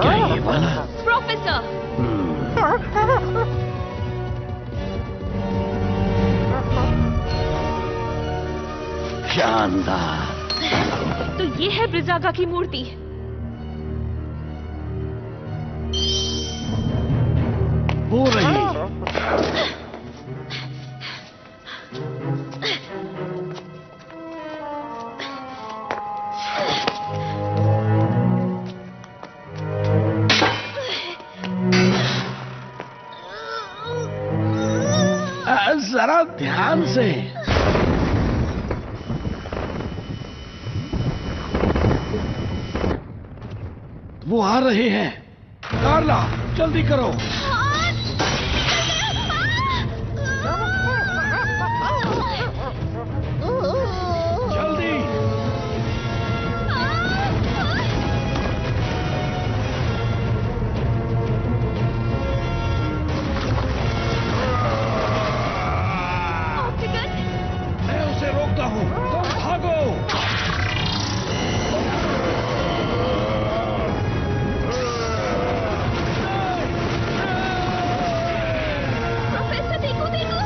क्या ये वाला? प्रोफेसर! शानदार। तो ये है ब्रिजागा की मूर्ति। हो रही। जरा ध्यान से। वो आ रहे हैं। कार्ला, जल्दी करो। जल्दी। मैं उसे रोकता हूँ, तुम भागो। प्रोफेसर देखो देखो!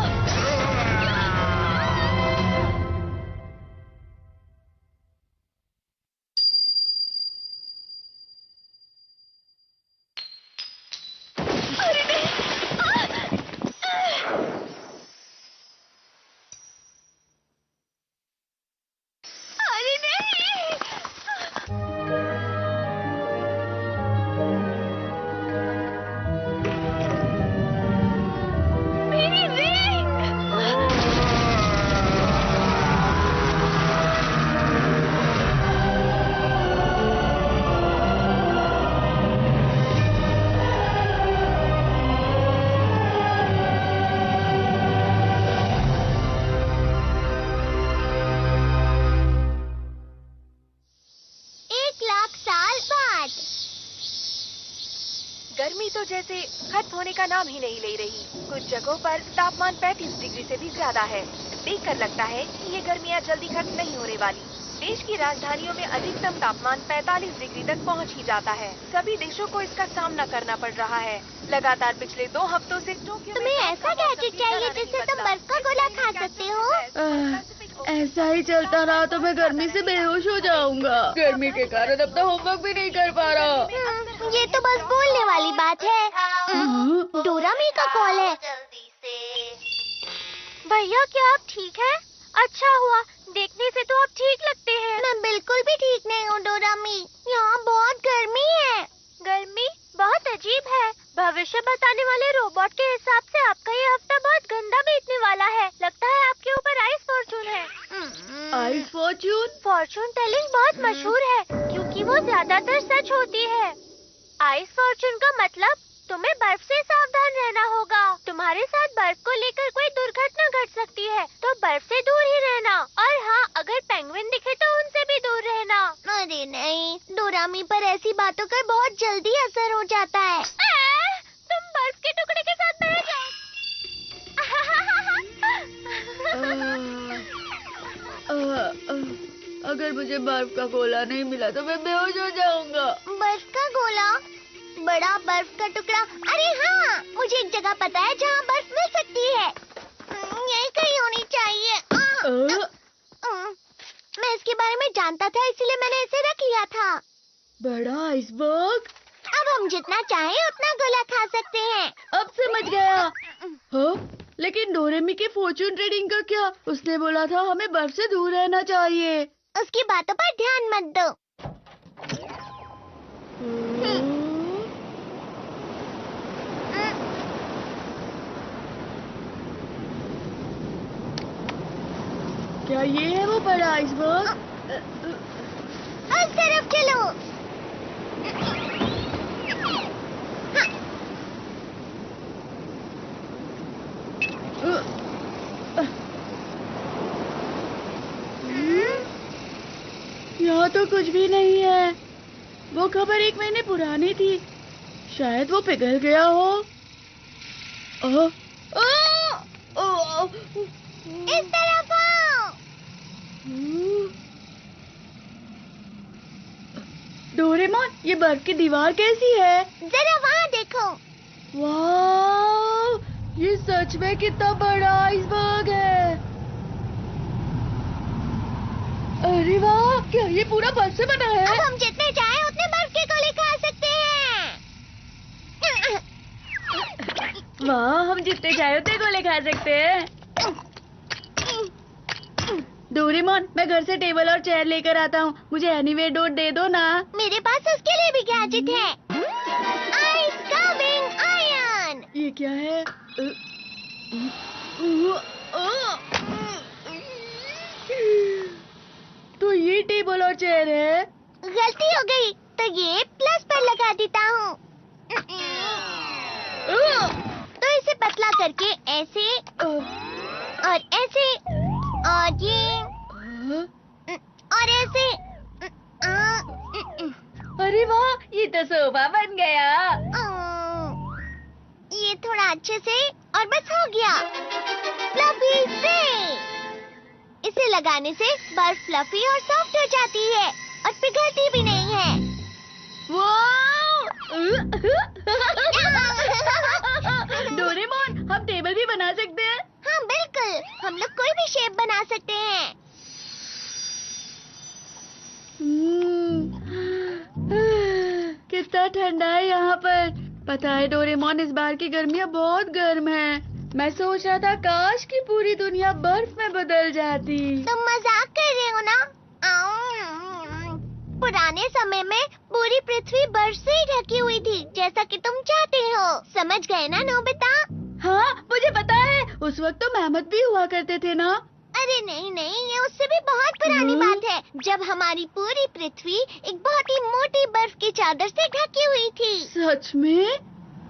अरे नहीं! अरे नहीं! मेरी रिंग! गर्मी तो जैसे खत्म होने का नाम ही नहीं ले रही। कुछ जगहों पर तापमान 35 डिग्री से भी ज्यादा है। देखकर लगता है कि ये गर्मियाँ जल्दी खत्म नहीं होने वाली। देश की राजधानियों में अधिकतम तापमान 45 डिग्री तक पहुंच ही जाता है। सभी देशों को इसका सामना करना पड़ रहा है। लगातार पिछले 2 हफ्तों से टोक्यो में तुम्हें ऐसा गैजेट चाहिए जिससे तुम बर्फ का गोला खा सकते हो? ऐसा ही चलता रहा तो मैं गर्मी से बेहोश हो जाऊंगा। गर्मी के कारण अपना होमवर्क भी नहीं कर पा रहा। ये तो बस बोलने वाली बात है। डोरामी का कॉल है। भैया, क्या आप ठीक हैं? अच्छा हुआ, देखने से तो आप ठीक लगते हैं। मैं बिल्कुल भी ठीक नहीं हूँ डोरामी। यहाँ बहुत गर्मी है। गर्मी बहुत अजीब है। भविष्य बताने वाले रोबोट के हिसाब से आपका ये हफ्ता बहुत गंदा बीतने वाला है। लगता है आपके ऊपर आइस फॉर्चून है। Ice Fortune? फॉर्चून टेलिंग बहुत मशहूर है क्योंकि वो ज्यादातर सच होती है। आइस फॉर्चून का मतलब तुम्हें बर्फ से सावधान रहना होगा। तुम्हारे साथ बर्फ को लेकर कोई दुर्घटना घट सकती है, तो बर्फ से दूर ही रहना। और हाँ, अगर पेंगुइन दिखे तो उनसे भी दूर रहना। अरे नहीं, डोरामी पर ऐसी बातों का बहुत जल्दी असर हो जाता है। तुम बर्फ के टुकड़े के साथ बह जाओ। अगर मुझे बर्फ का गोला नहीं मिला तो मैं बेहोश हो जाऊंगा। बर्फ का गोला? बड़ा बर्फ का टुकड़ा? अरे हाँ, मुझे एक जगह पता है जहाँ बर्फ मिल सकती है। यही कहीं होनी चाहिए। मैं इसके बारे में जानता था, इसीलिए मैंने इसे रख लिया था। बड़ा आइसबर्ग? अब हम जितना चाहें उतना गोला खा सकते हैं। अब समझ गया। हाँ? लेकिन डोरेमी के फॉर्चून रीडिंग का क्या? उसने बोला था हमें बर्फ से दूर रहना चाहिए। उसकी बातों पर ध्यान मत दो। क्या ये है वो बड़ा आइसबर्ग? उस तरफ चलो। यहाँ तो कुछ भी नहीं है। वो खबर 1 महीने पुरानी थी। शायद वो पिघल गया हो। इस तरफ आओ। डोरेमोन, ये बर्फ की दीवार कैसी है? जरा वहाँ देखो। वाह, ये सच में कितना बड़ा आइसबर्ग है। अरे वाह, क्या ये पूरा बर्फ से बना है? अब हम जितने चाहे उतने बर्फ के गोले खा सकते हैं। वाह, हम जितने चाहे उतने गोले खा सकते हैं। डोरेमोन, मैं घर से टेबल और चेयर लेकर आता हूँ, मुझे एनीवे डोर दे दो ना। मेरे पास उसके लिए भी गैजेट है। आइस कविंग आयरन। ये क्या है? तो ये टेबल और चेयर है। गलती हो गई, तो ये प्लस पर लगा देता हूँ। तो इसे पतला करके ऐसे और ऐसे और ये और ऐसे। अरे वाह, ये तो सोफा बन गया। ये थोड़ा अच्छे से और बस हो गया। फ्लफी से इसे लगाने से बर्फ फ्लफी और सॉफ्ट हो जाती है और पिघलती भी नहीं है। डोरेमोन, हम टेबल भी बना सकते हैं। हाँ बिल्कुल, हम लोग कोई भी शेप बना सकते हैं। कितना ठंडा है यहाँ पर। पता है डोरेमोन, इस बार की गर्मियाँ बहुत गर्म हैं। मैं सोच रहा था काश कि पूरी दुनिया बर्फ में बदल जाती। तुम मजाक कर रहे हो ना? पुराने समय में पूरी पृथ्वी बर्फ से ही ढकी हुई थी, जैसा कि तुम चाहते हो। समझ गए ना नोबिता? हाँ, मुझे पता है। उस वक्त तो मेहमत भी हुआ करते थे ना। अरे नहीं नहीं, ये उससे भी बहुत पुरानी बात है, जब हमारी पूरी पृथ्वी एक बहुत ही मोटी बर्फ की चादर से ढकी हुई थी। सच में?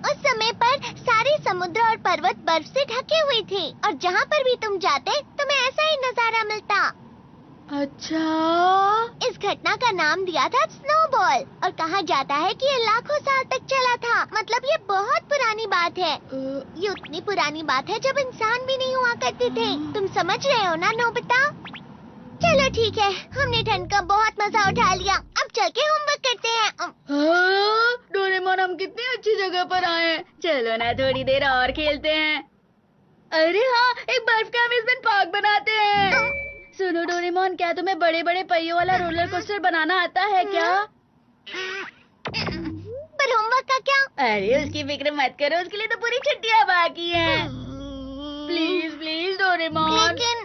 उस समय पर सारे समुद्र और पर्वत बर्फ से ढके हुए थे और जहाँ पर भी तुम जाते तुम्हें ऐसा ही नजारा मिलता। अच्छा, इस घटना का नाम दिया था स्नोबॉल और कहा जाता है कि ये लाखों साल तक चला था। मतलब ये बहुत पुरानी बात है। ये उतनी पुरानी बात है जब इंसान भी नहीं हुआ करते थे। तुम समझ रहे हो ना नोबिता? चलो ठीक है, हमने ठंड का बहुत मजा उठा लिया। अब चल के होमवर्क करते हैं। डोरेमोन, हम कितनी अच्छी जगह पर आए हैं। चलो ना थोड़ी देर और खेलते हैं। अरे हाँ, एक बर्फ का अम्यूजमेंट पार्क बनाते हैं। सुनो डोरेमोन, क्या तुम्हें बड़े बड़े पहियों वाला रोलर कोस्टर बनाना आता है क्या? पर होमवर्क का क्या? अरे उसकी फिक्र मत करो, उसके लिए तो पूरी छुट्टियां बाकी हैं। Please please Doraemon. लेकिन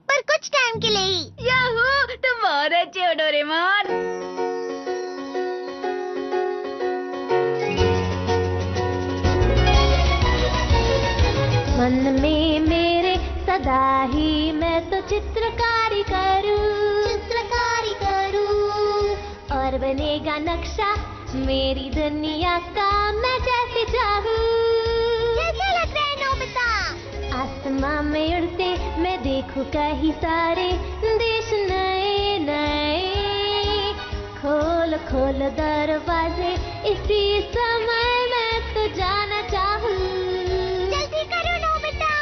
पर कुछ टाइम के लिए ही। याहू, तुम बहुत अच्छे हो डोरेमोन। मन में मेरे सदा ही मैं तो चित्रकारी करूं और बनेगा नक्शा मेरी दुनिया का मैं जैसे चाहूं। कैसा लग रहा है नोबिता? आसमां में उड़ते मैं देखूं कहीं सारे देश नए नए। खोल खोल दरवाजे इसी समय मैं तो जाना चाहूं। जल्दी करो नोबिता।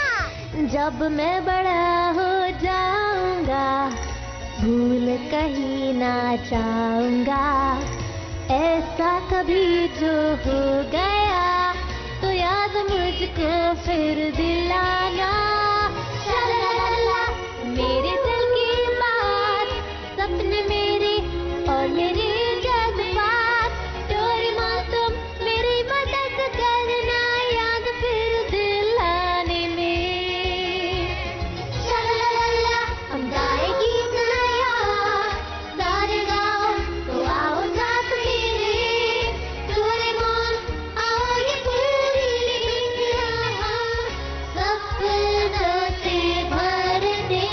जब मैं बड़ा हो जाऊंगा भूल कहीं ना जाऊंगा। ऐसा कभी जो हो गया तो याद मुझको फिर दिलाना। शलाला मेरे दिल की बात, सपने मेरे और मेरे जज्बात। डोरेमोन तुम मेरी मदद करना याद फिर दिलाने में। शलाला हम गाएगी नया सारे गाँव तो आओ साथ मेरे। डोरेमोन आओ ये पूरी दुनिया सपनों से भर दे।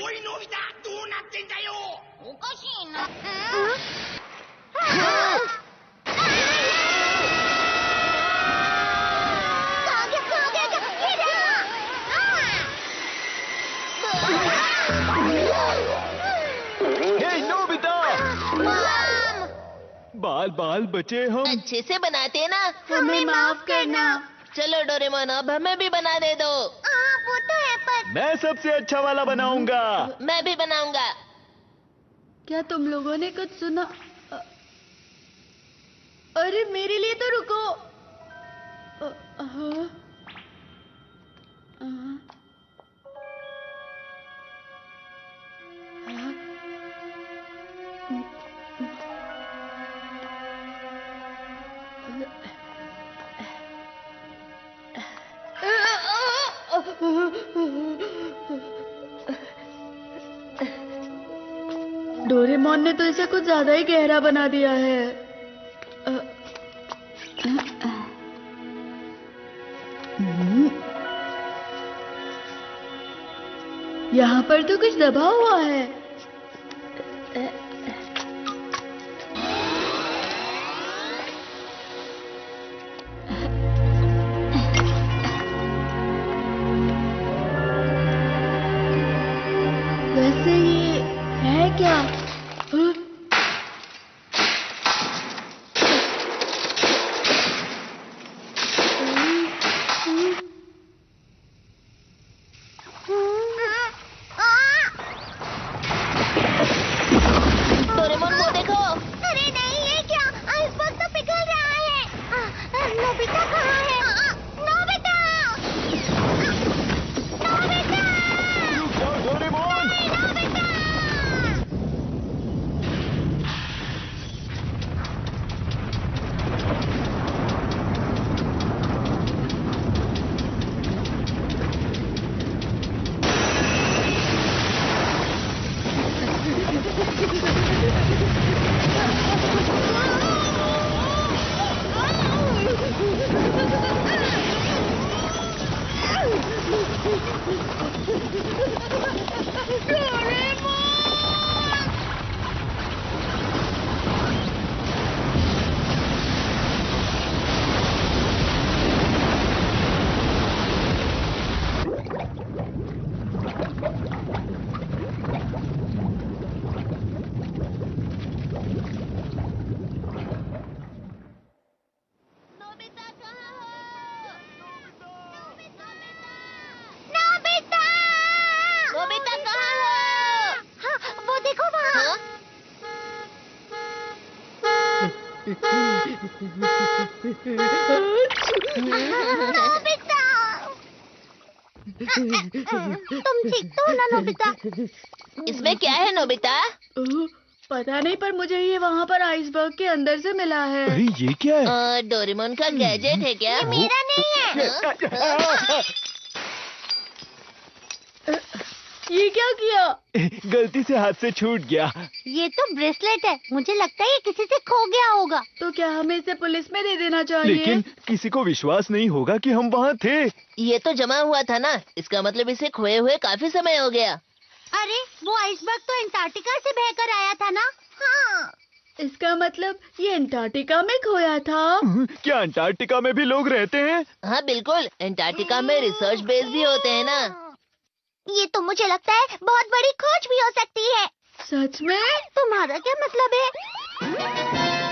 हे नोबिता! बाल बाल बचे हम। अच्छे से बनाते ना। हमें माफ करना। चलो डोरेमोन, अब हमें भी बना दे दो। वो तो है पर मैं सबसे अच्छा वाला बनाऊंगा। मैं भी बनाऊंगा। क्या तुम लोगों ने कुछ सुना? अरे मेरे लिए तो रुको। हाँ। डोरेमोन ने तो इसे कुछ ज्यादा ही गहरा बना दिया है। यहाँ पर तो कुछ दबा हुआ है। वैसे ये है क्या? डोरेमोन वो देखो। अरे नहीं, ये क्या? आइसबर्ग तो पिघल रहा है। नोबिता कहाँ है? नोबिता! नोबिता! रुक जाओ डोरेमोन! नोबिता! नोबिता कहाँ हो? नोबिता! नोबिता कहाँ हो? हाँ, वो देखो वहाँ। हाँ? नोबिता! तुम ठीक तो हो ना नोबिता? इसमें क्या है नोबिता? पता नहीं, पर मुझे ये वहाँ पर आइसबर्ग के अंदर से मिला है। अरे ये क्या है? डोरेमोन का गैजेट है क्या? मेरा नहीं है। ये क्या किया? गलती से हाथ से छूट गया। ये तो ब्रेसलेट है। मुझे लगता है ये किसी से खो गया होगा। तो क्या हमें इसे पुलिस में दे देना चाहिए? लेकिन किसी को विश्वास नहीं होगा कि हम वहाँ थे। ये तो जमा हुआ था ना, इसका मतलब इसे खोए हुए काफी समय हो गया। अरे वो आइसबर्ग तो अंटार्कटिका से बहकर आया था ना? हाँ। इसका मतलब ये अंटार्कटिका में खोया था। क्या अंटार्कटिका में भी लोग रहते हैं? हाँ बिल्कुल, अंटार्कटिका में रिसर्च बेस भी होते हैं ना। ये तो मुझे लगता है बहुत बड़ी खोज भी हो सकती है। सच में? तुम्हारा क्या मतलब है?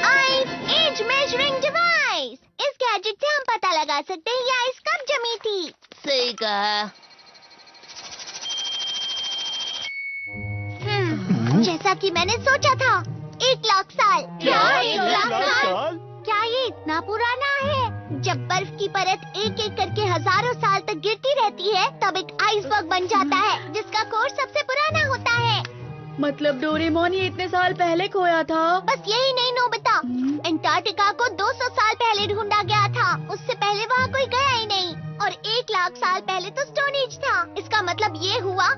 Ice age measuring device. इस गैजेट से हम पता लगा सकते हैं ये आइस कब जमी थी। सही कहा। जैसा कि मैंने सोचा था, 1 लाख साल। क्या? 1 लाख साल? क्या ये इतना पुराना है? जब बर्फ की परत एक एक करके हजारों साल तक गिरती रहती है, तब एक आइसबर्ग बन जाता है, जिसका कोर्स सबसे पुराना होता है। मतलब डोरेमोन ये इतने साल पहले खोया था? बस यही नहीं नोबिता, अंटार्कटिका को 200 साल पहले ढूंढा गया था। उससे पहले वहाँ कोई गया ही नहीं। और 1 लाख साल पहले तो स्टोन एज था। इसका मतलब ये हुआ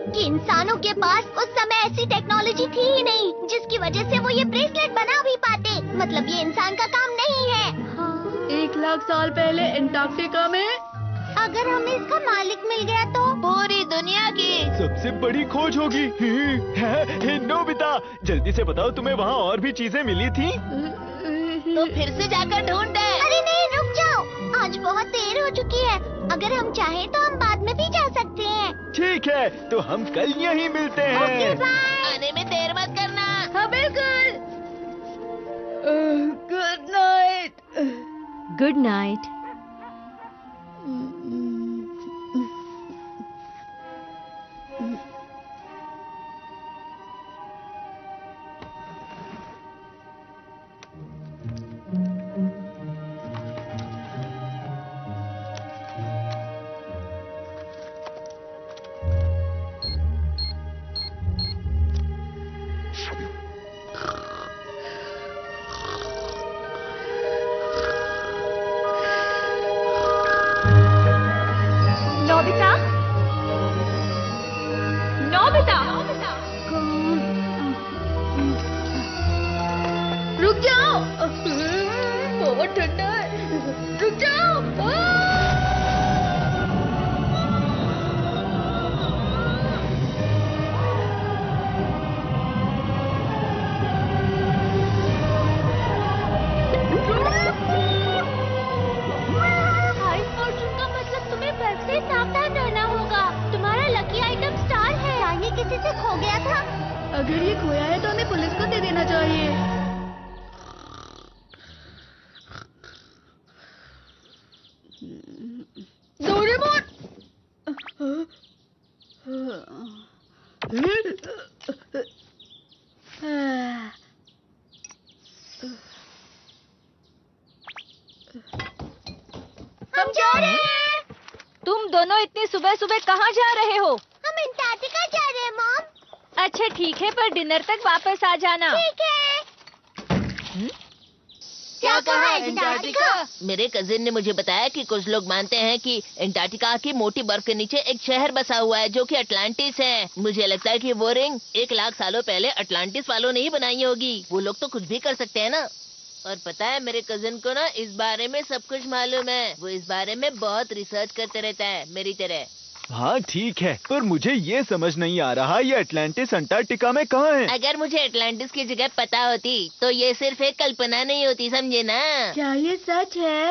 कि इंसानों के पास उस समय ऐसी टेक्नोलॉजी थी ही नहीं, जिसकी वजह से वो ये ब्रेसलेट बना भी पाते। मतलब ये इंसान का काम नहीं है। 1 लाख साल पहले अंटार्कटिका में? अगर हमें इसका मालिक मिल गया तो? पूरी दुनिया की। सब सबसे बड़ी खोज होगी। नोबिता, जल्दी से बताओ, तुम्हें वहाँ और भी चीजें मिली थी? तो फिर से जाकर ढूंढे। अरे नहीं, रुक जाओ, आज बहुत देर हो चुकी है। अगर हम चाहें तो हम बाद में भी जा सकते हैं। ठीक है, तो हम कल यहीं मिलते हैं। आने में देर मत करना। हाँ बिल्कुल। Good night. Good night. Nobita, Nobita, रुक जाओ, बहुत ठंडा है। रुक जाओ। आइस फॉर्चून का मतलब तुम्हें बर्फ से सावधान रहना होगा। तुम्हारा लकी आइटम स्टार है। ये किसी से खो गया था। अगर ये खोया है तो हमें पुलिस को दे देना चाहिए। डोरेमोन! हम जा रहे हैं। तुम दोनों इतनी सुबह सुबह कहाँ जा रहे हो? हम अंटार्कटिका जा रहे हैं, मॉम। अच्छा ठीक है, पर डिनर तक वापस आ जाना। ठीक है। क्या कहा अंटार्कटिका? मेरे कजिन ने मुझे बताया कि कुछ लोग मानते हैं कि अंटार्कटिका की मोटी बर्फ के नीचे एक शहर बसा हुआ है जो कि अटलांटिस है। मुझे लगता है कि वो रिंग 1 लाख सालों पहले अटलांटिस वालों ने ही बनाई होगी। वो लोग तो कुछ भी कर सकते हैं ना। और पता है, मेरे कजिन को ना इस बारे में सब कुछ मालूम है। वो इस बारे में बहुत रिसर्च करते रहता है, मेरी तरह। हाँ ठीक है, पर मुझे ये समझ नहीं आ रहा, ये अटलांटिस अंटार्कटिका में कहाँ है? अगर मुझे अटलांटिस की जगह पता होती तो ये सिर्फ एक कल्पना नहीं होती, समझे ना। क्या ये सच है?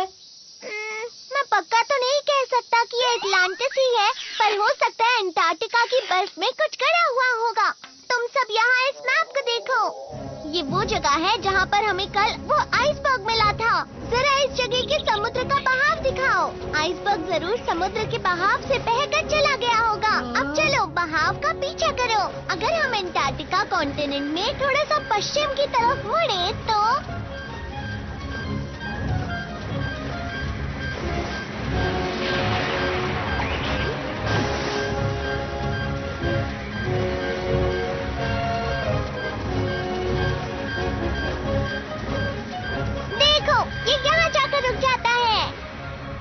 मैं पक्का तो नहीं कह सकता कि ये अटलांटिस ही है, पर हो सकता है अंटार्कटिका की बर्फ में कुछ गड़ा हुआ होगा। तुम सब यहाँ इस मैप को देखो। ये वो जगह है जहाँ पर हमें कल वो आइसबर्ग मिला था। जरा इस जगह के समुद्र का बहाव दिखाओ। आइसबर्ग जरूर समुद्र के बहाव से बहकर चला गया होगा। अब चलो बहाव का पीछा करो। अगर हम अंटार्कटिका कॉन्टिनेंट में थोड़ा सा पश्चिम की तरफ मुड़े तो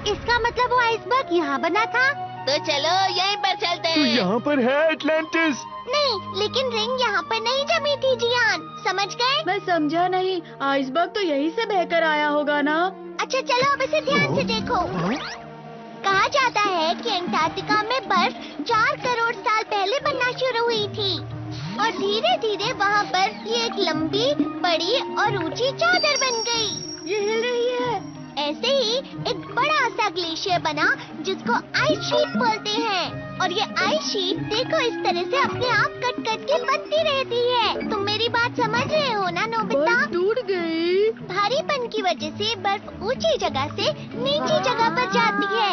इसका मतलब वो आइसबर्ग यहाँ बना था। तो चलो यहीं पर चलते तो हैं। यहाँ पर है अटलांटिस। नहीं, लेकिन रिंग यहाँ पर नहीं जमी थी जियान, समझ गए? मैं समझा नहीं। आइसबर्ग तो यहीं से बहकर आया होगा ना। अच्छा चलो अब इसे ध्यान से देखो। कहा जाता है कि अंटार्कटिका में बर्फ 4 करोड़ साल पहले बनना शुरू हुई थी और धीरे धीरे वहाँ बर्फ की एक लंबी, बड़ी और ऊंची चादर बन गई। ये हिल रही है। ऐसे ही एक बड़ा सा ग्लेशियर बना जिसको आइस शीट बोलते हैं। और ये आइस शीट देखो इस तरह से अपने आप कट कट के बनती रहती है। तुम मेरी बात समझ रहे हो ना नोबिता? बर्फ टूट गई। भारीपन की वजह से बर्फ ऊंची जगह से नीची जगह पर जाती है।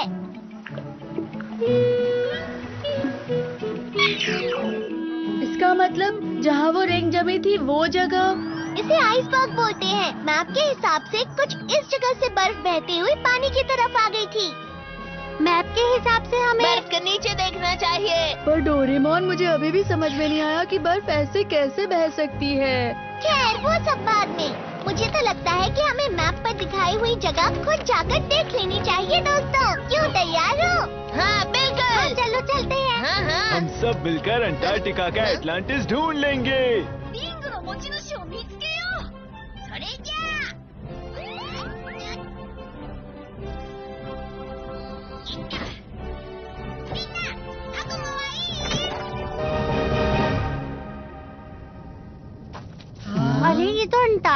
इसका मतलब जहाँ वो रिंग जमी थी वो जगह। इसे आइसबर्ग बोलते हैं। मैप के हिसाब से कुछ इस जगह से बर्फ बहती हुई पानी की तरफ आ गई थी। मैप के हिसाब से हमें बर्फ के नीचे देखना चाहिए। पर डोरेमोन, मुझे अभी भी समझ में नहीं आया कि बर्फ ऐसे कैसे बह सकती है। खैर वो सब बाद में। मुझे तो लगता है कि हमें मैप पर दिखाई हुई जगह खुद जाकर देख लेनी चाहिए दोस्तों। क्यों, तैयार हो? हाँ बिल्कुल। चलो चलते हैं। हाँ हाँ। हम सब मिलकर अंटार्कटिका का अटलांटिस ढूंढ लेंगे।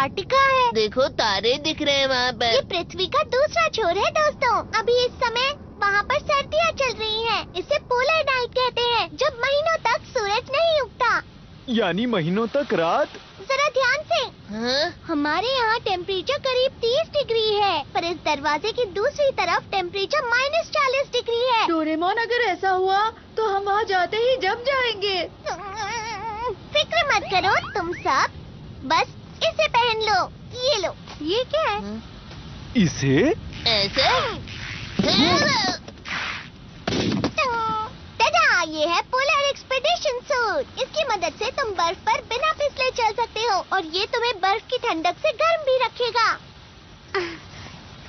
अंटार्कटिका है। देखो तारे दिख रहे हैं वहाँ ये पर। पृथ्वी का दूसरा छोर है दोस्तों। अभी इस समय वहाँ पर सर्दियाँ चल रही हैं। इसे पोलर नाइट कहते हैं, जब महीनों तक सूरज नहीं उगता। यानी महीनों तक रात। जरा ध्यान से, हाँ? हमारे यहाँ टेम्परेचर करीब 30 डिग्री है, पर इस दरवाजे की दूसरी तरफ टेम्परेचर -40 डिग्री है। डोरेमोन, अगर ऐसा हुआ तो हम वहाँ जाते ही जम जाएंगे। फिक्र मत करो तुम सब, बस इसे पहन लो। ये लो। ये क्या है? इसे? ऐसे? टाटा, ये है पोलर एक्सपेडिशन सूट। इसकी मदद से तुम बर्फ पर बिना फिसले चल सकते हो और ये तुम्हें बर्फ की ठंडक से गर्म भी रखेगा।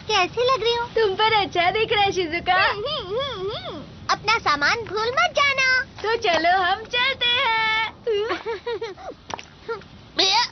कैसी लग रही हूँ? तुम पर अच्छा दिख रहा है शिजुका। अपना सामान भूल मत जाना। तो चलो हम चलते हैं। भैया,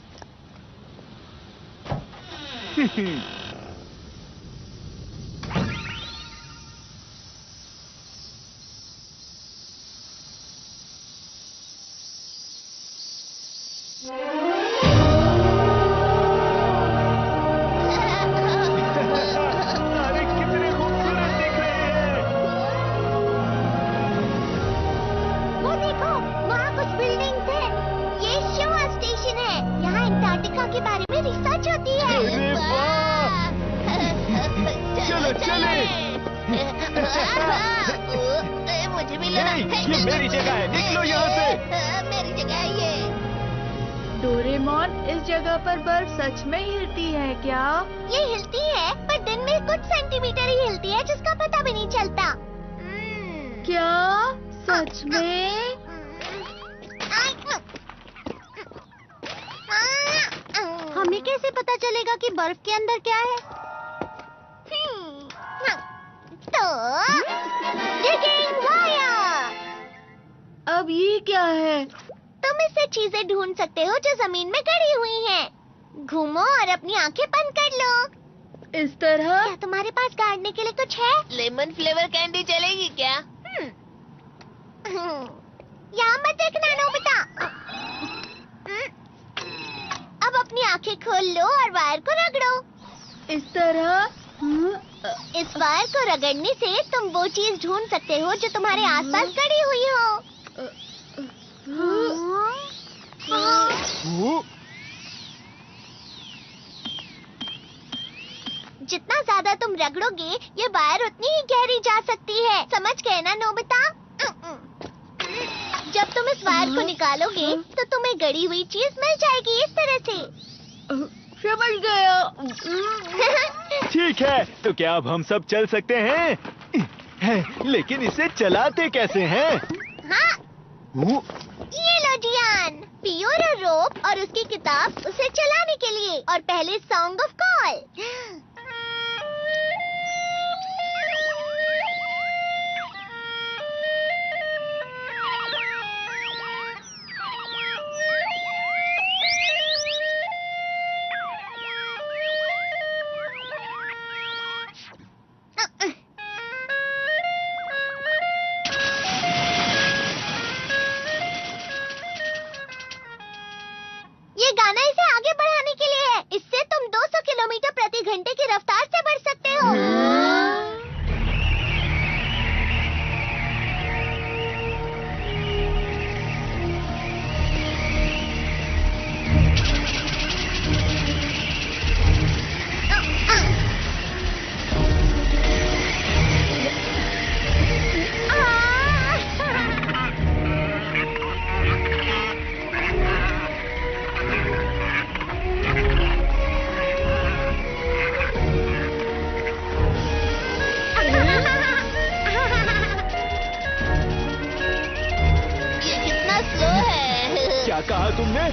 अरे कितने खूबसूरत दिख रहे हैं। वो देखो, वहाँ कुछ बिल्डिंग्स हैं। ये शिवा स्टेशन है। यहाँ अंटार्कटिका के बारे में रिसर्च होती है। अरे वाह! चलो चले। मुझे भी नहीं, ये मेरी जगह है, निकलो यहाँ से। मेरी जगह है ये। डोरेमोन, इस जगह पर बर्फ सच में हिलती है क्या? ये हिलती है, पर दिन में कुछ सेंटीमीटर ही हिलती है, जिसका पता भी नहीं चलता। क्या सच में? हमें कैसे पता चलेगा कि बर्फ के अंदर क्या है? तो digging wire। अब ये क्या है? तुम इससे चीजें ढूंढ सकते हो जो जमीन में गड़ी हुई हैं। घूमो और अपनी आंखें बंद कर लो। इस तरह? क्या तुम्हारे पास गाड़ने के लिए कुछ है? लेमन फ्लेवर कैंडी चलेगी क्या? यहाँ मत देखना नोबिता। अब अपनी आंखें खोल लो और वायर को रगड़ो। इस तरह? इस वायर को रगड़ने से तुम वो चीज ढूंढ सकते हो जो तुम्हारे आसपास गड़ी हुई हो। वो? जितना ज्यादा तुम रगड़ोगे, ये वायर उतनी ही गहरी जा सकती है। समझ गए ना नोबिता? जब तुम इस वायर को निकालोगे, तो तुम्हें गड़ी हुई चीज मिल जाएगी इस तरह से। समझ गया। ठीक है, तो क्या अब हम सब चल सकते हैं? लेकिन इसे चलाते कैसे हैं? हाँ, वो? ये लो जियान, पियोरो रोप और उसकी किताब उसे चलाने के लिए। और पहले सॉन्ग ऑफ कॉल। ये गाना इसे आगे बढ़ाने के लिए है। इससे तुम 200 किलोमीटर प्रति घंटे की रफ्तार से बढ़ सकते हो। ये कितना स्लो है। क्या कहा तुमने?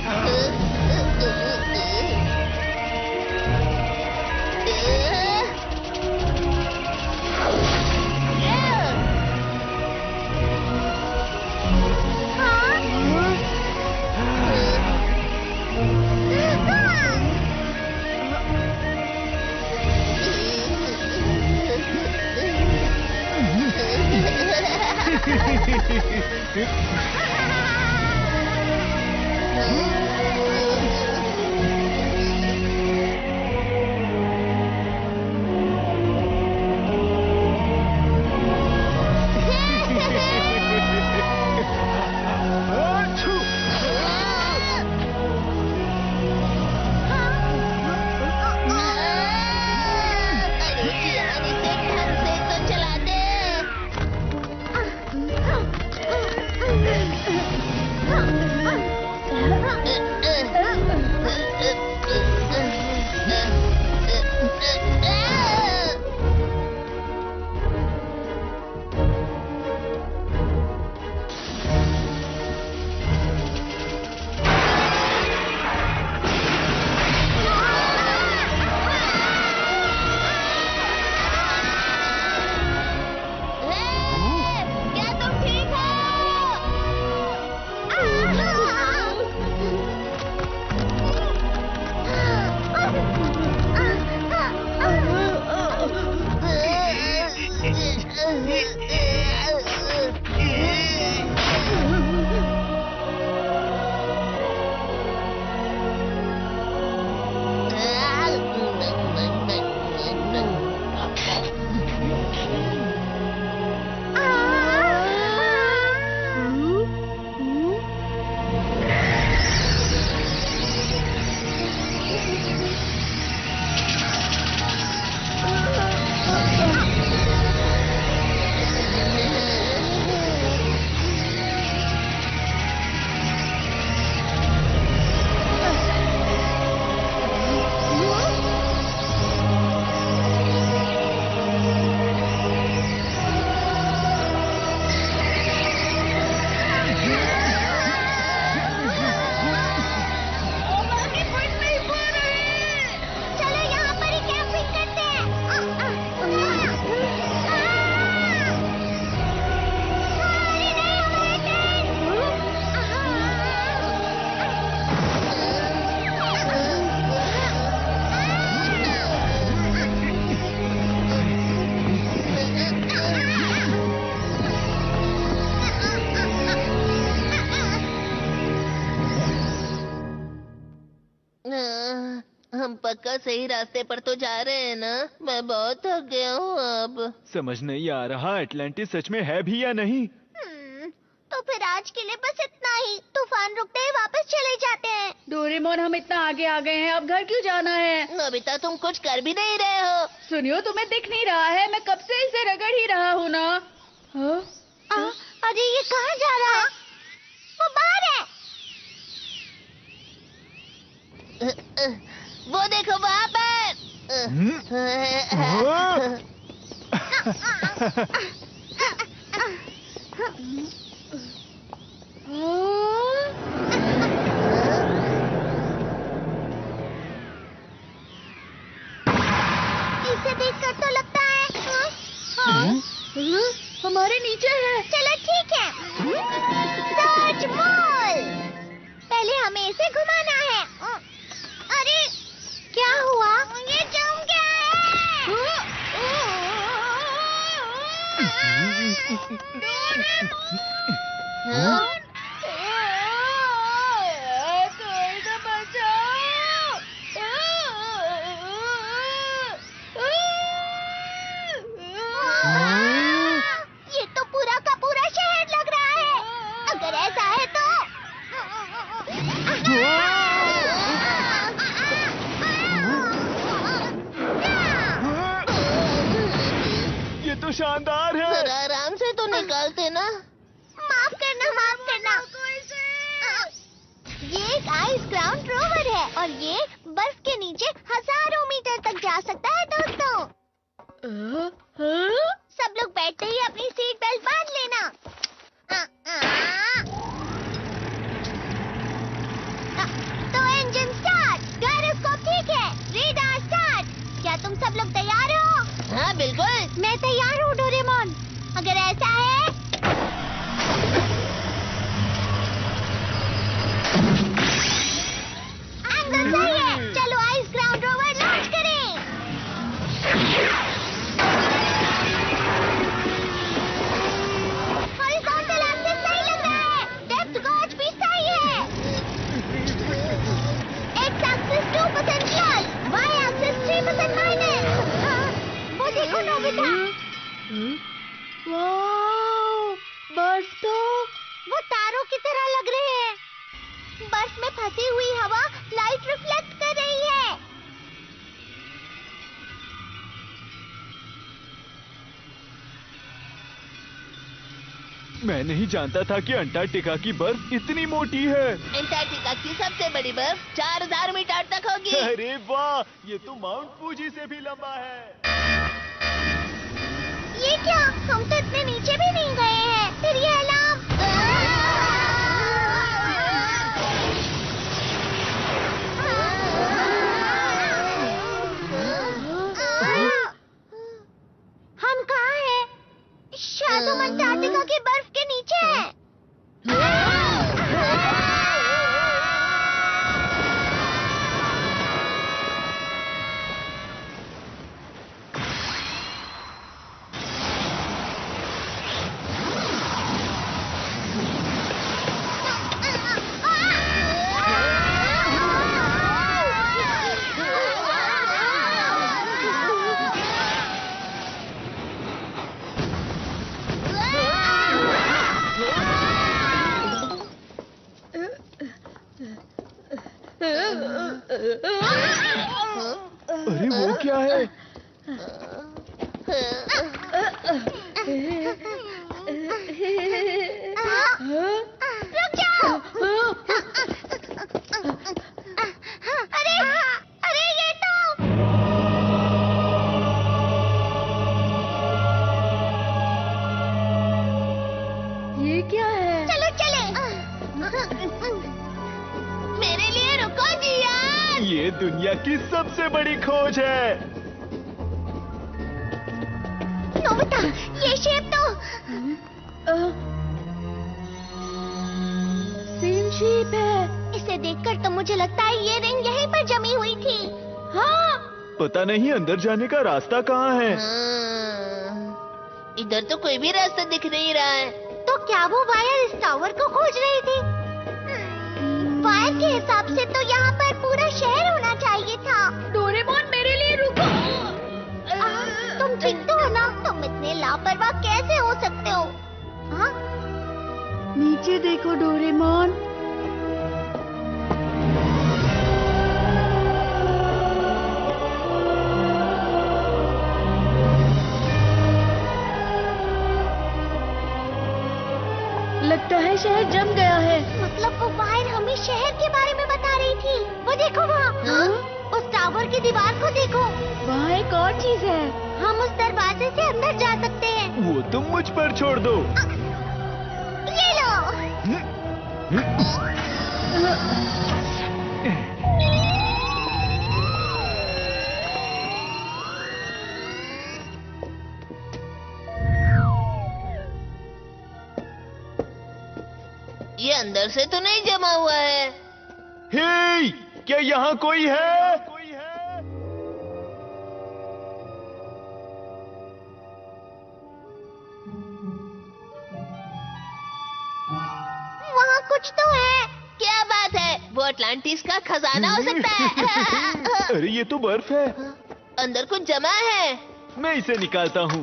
हम पक्का सही रास्ते पर तो जा रहे हैं ना? मैं बहुत थक गया हूँ अब। समझ नहीं आ रहा एटलांटिस सच में है भी या नहीं। तो फिर आज के लिए बस इतना ही। तूफान रुकते ही वापस चले जाते हैं। डोरेमोन, हम इतना आगे आ गए हैं, अब घर क्यों जाना है? नोबिता, तुम कुछ कर भी नहीं रहे हो। सुनियो, तुम्हें दिख नहीं रहा है? मैं कब से इसे रगड़ ही रहा हूँ ना। अरे ये कहाँ जा रहा है? वो बाहर है। वो देखो वहाँ पर। इसे देखकर तो लगता है हमारे नीचे है। चलो ठीक है। सर्च मोल। पहले हमें इसे घुमाना है। अरे क्या हुआ? ये जम गया है। ये तो पूरा का पूरा शहर लग रहा है। अगर ऐसा है तो ये तो शानदार है। जरा आराम से तो निकालते ना। माफ करना, माफ करना। ये एक आइस ग्राउंड रोवर है और ये बर्फ के नीचे हजारों मीटर तक जा सकता है दोस्तों। सब लोग बैठते ही अपनी सीट बेल्ट बांध लेना। तो इंजन स्टार्ट, गायरोस्कोप ठीक है, रेडार स्टार्ट। क्या तुम सब लोग तैयार हो? हाँ बिल्कुल। मैं तैयार हूँ डोरेमोन। अगर ऐसा है एंगल सही है। चलो आइस ग्राउंड रोवर लॉन्च करें। हॉरिजॉन्टल एक्सिस सही लग रहा है। डेप्थ गॉज भी सही है। X axis 2% plus, Y axis 3% minus. वो देखो नोबिता। वाओ, बर्फ तो वो तारों की तरह लग रहे हैं। बर्फ में फंसी हुई हवा लाइट रिफ्लेक्ट कर रही है। मैं नहीं जानता था कि अंटार्कटिका की बर्फ इतनी मोटी है। अंटार्कटिका की सबसे बड़ी बर्फ 4000 मीटर तक होगी। अरे वाह, ये तो माउंट फूजी से भी लंबा है। ये क्या? हम तो इतने नीचे भी नहीं गए हैं। फिर ये अलार्म। हम कहाँ हैं? शायद हम अंटार्कटिका की बर्फ के नीचे हैं। अरे वो क्या है? रुक जाओ। अरे अरे ये तो ये क्या है? चलो चले। मेरे लिए रुको जियान। ये दुनिया की सबसे बड़ी खोज है। नोबिता, ये शेप तो सेम शेप है। इसे देखकर तो मुझे लगता है ये रिंग यहीं पर जमी हुई थी। हाँ, पता नहीं अंदर जाने का रास्ता कहाँ है। इधर तो कोई भी रास्ता दिख नहीं रहा है। तो क्या वो वायर इस टावर को खोज रही थी? वायर के हिसाब से तो यहाँ पर पूरा शहर होना चाहिए था। नीचे देखो डोरेमोन। लगता है शहर जम गया है। मतलब वो बाहर हमें शहर के बारे में बता रही थी। वो देखो वहाँ, उस टावर की दीवार को देखो। वहाँ एक और चीज है। हम उस दरवाजे से अंदर जा सकते हैं। वो तुम मुझ पर छोड़ दो। ये लो। ये अंदर से तो नहीं जमा हुआ है। हे, क्या यहाँ कोई है? वहाँ कुछ तो है। क्या बात है? वो अटलांटिस का खजाना हो सकता है। अरे ये तो बर्फ है। अंदर कुछ जमा है। मैं इसे निकालता हूँ।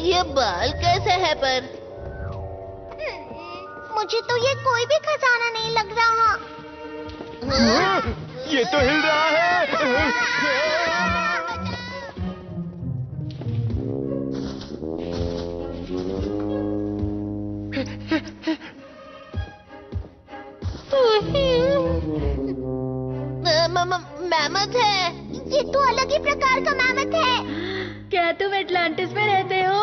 ये बाल कैसे है पर? मुझे तो ये कोई भी खजाना नहीं लग रहा। ये तो हिल रहा है। मैमथ है। ये तो अलग ही प्रकार का मैमथ है। क्या तुम एटलांटिस में रहते हो?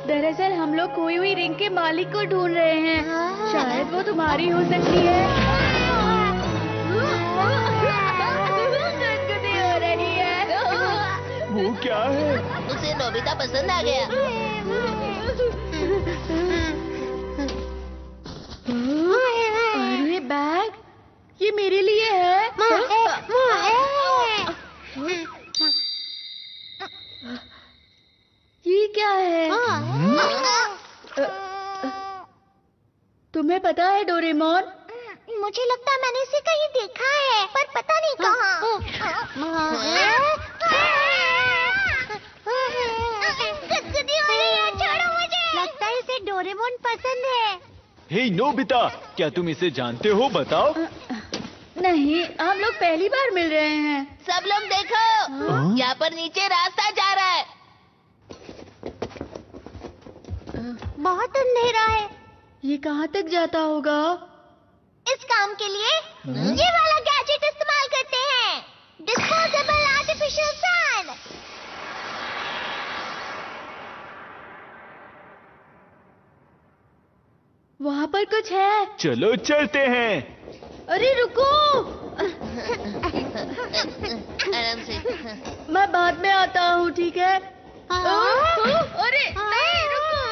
दरअसल हम लोग खोई हुई रिंग के मालिक को ढूंढ रहे हैं। शायद वो तुम्हारी हो सकती है। गुदगुदी हो रही है। वो क्या है? उसे नोबिता पसंद आ गया। अरे बैग, ये मेरे लिए है। ये क्या है? तुम्हें पता है डोरेमोन? मुझे लगता है मैंने इसे कहीं देखा है, पर पता नहीं कहाँ। गुदगुदी हो रही है, छोड़ो मुझे। लगता है इसे डोरेमोन पसंद है। हे नोबिता, क्या तुम इसे जानते हो? बताओ। नहीं, हम लोग पहली बार मिल रहे हैं। सब लोग देखो, यहाँ पर नीचे रास्ता जा रहा है। बहुत अंधेरा है। ये कहाँ तक जाता होगा? इस काम के लिए ये वाला गैजेट इस्तेमाल करते हैं। Disposable artificial sun. वहाँ पर कुछ है। चलो चलते हैं। अरे रुको, आराम से। मैं बाद में आता हूँ, ठीक है? अरे नहीं, रुको।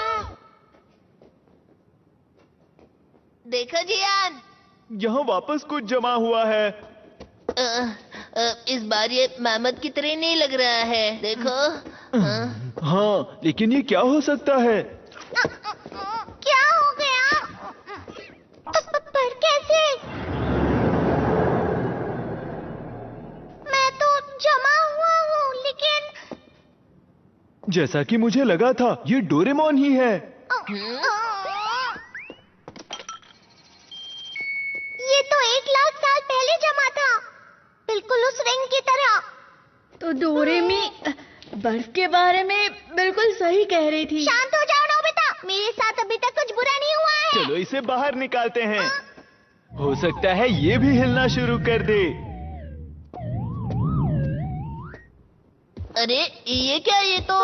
देखो जियान, यहाँ वापस कुछ जमा हुआ है। इस बार ये मैमथ की तरह नहीं लग रहा है। देखो। हाँ, लेकिन ये क्या हो सकता है? क्या हो गया? पर कैसे? मैं तो जमा हुआ हूँ, लेकिन जैसा कि मुझे लगा था, ये डोरेमोन ही है। ये तो 1,00,000 साल पहले जमा था, बिल्कुल उस रिंग की तरह। तो डोरेमी बर्फ के बारे में बिल्कुल सही कह रही थी। शांत हो जाओ नोबिता, मेरे साथ अभी तक कुछ बुरा नहीं हुआ है। चलो इसे बाहर निकालते हैं। हो सकता है ये भी हिलना शुरू कर दे। अरे ये क्या? ये तो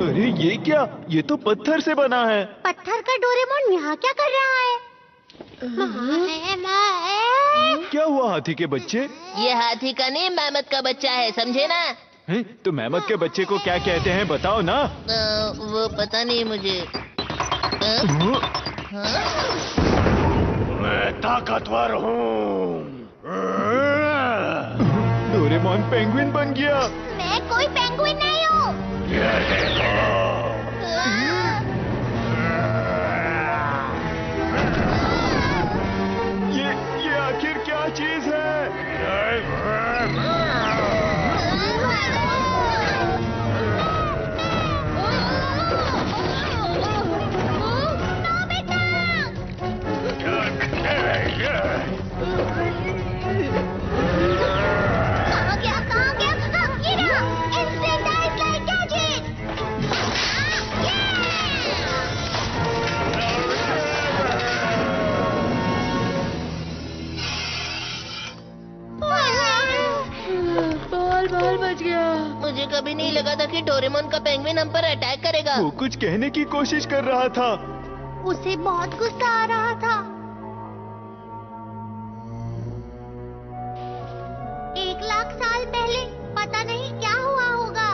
अरे ये क्या? ये तो पत्थर से बना है। पत्थर का डोरेमोन यहाँ क्या कर रहा है? क्या हुआ हाथी के बच्चे? ये हाथी का नहीं, मैमथ का बच्चा है, समझे ना? हैं? तो मैमथ के बच्चे को क्या कहते हैं, बताओ ना। वो पता नहीं मुझे। मैं ताकतवर हूँ। डोरेमोन पेंगुइन बन गया। मैं कोई पेंगुइन नहीं हूँ। ये देखो। ये आखिर क्या चीज है? लगा था कि डोरेमोन का पेंगुइन हम पर अटैक करेगा। वो कुछ कहने की कोशिश कर रहा था। उसे बहुत गुस्सा आ रहा था। 1,00,000 साल पहले पता नहीं क्या हुआ होगा।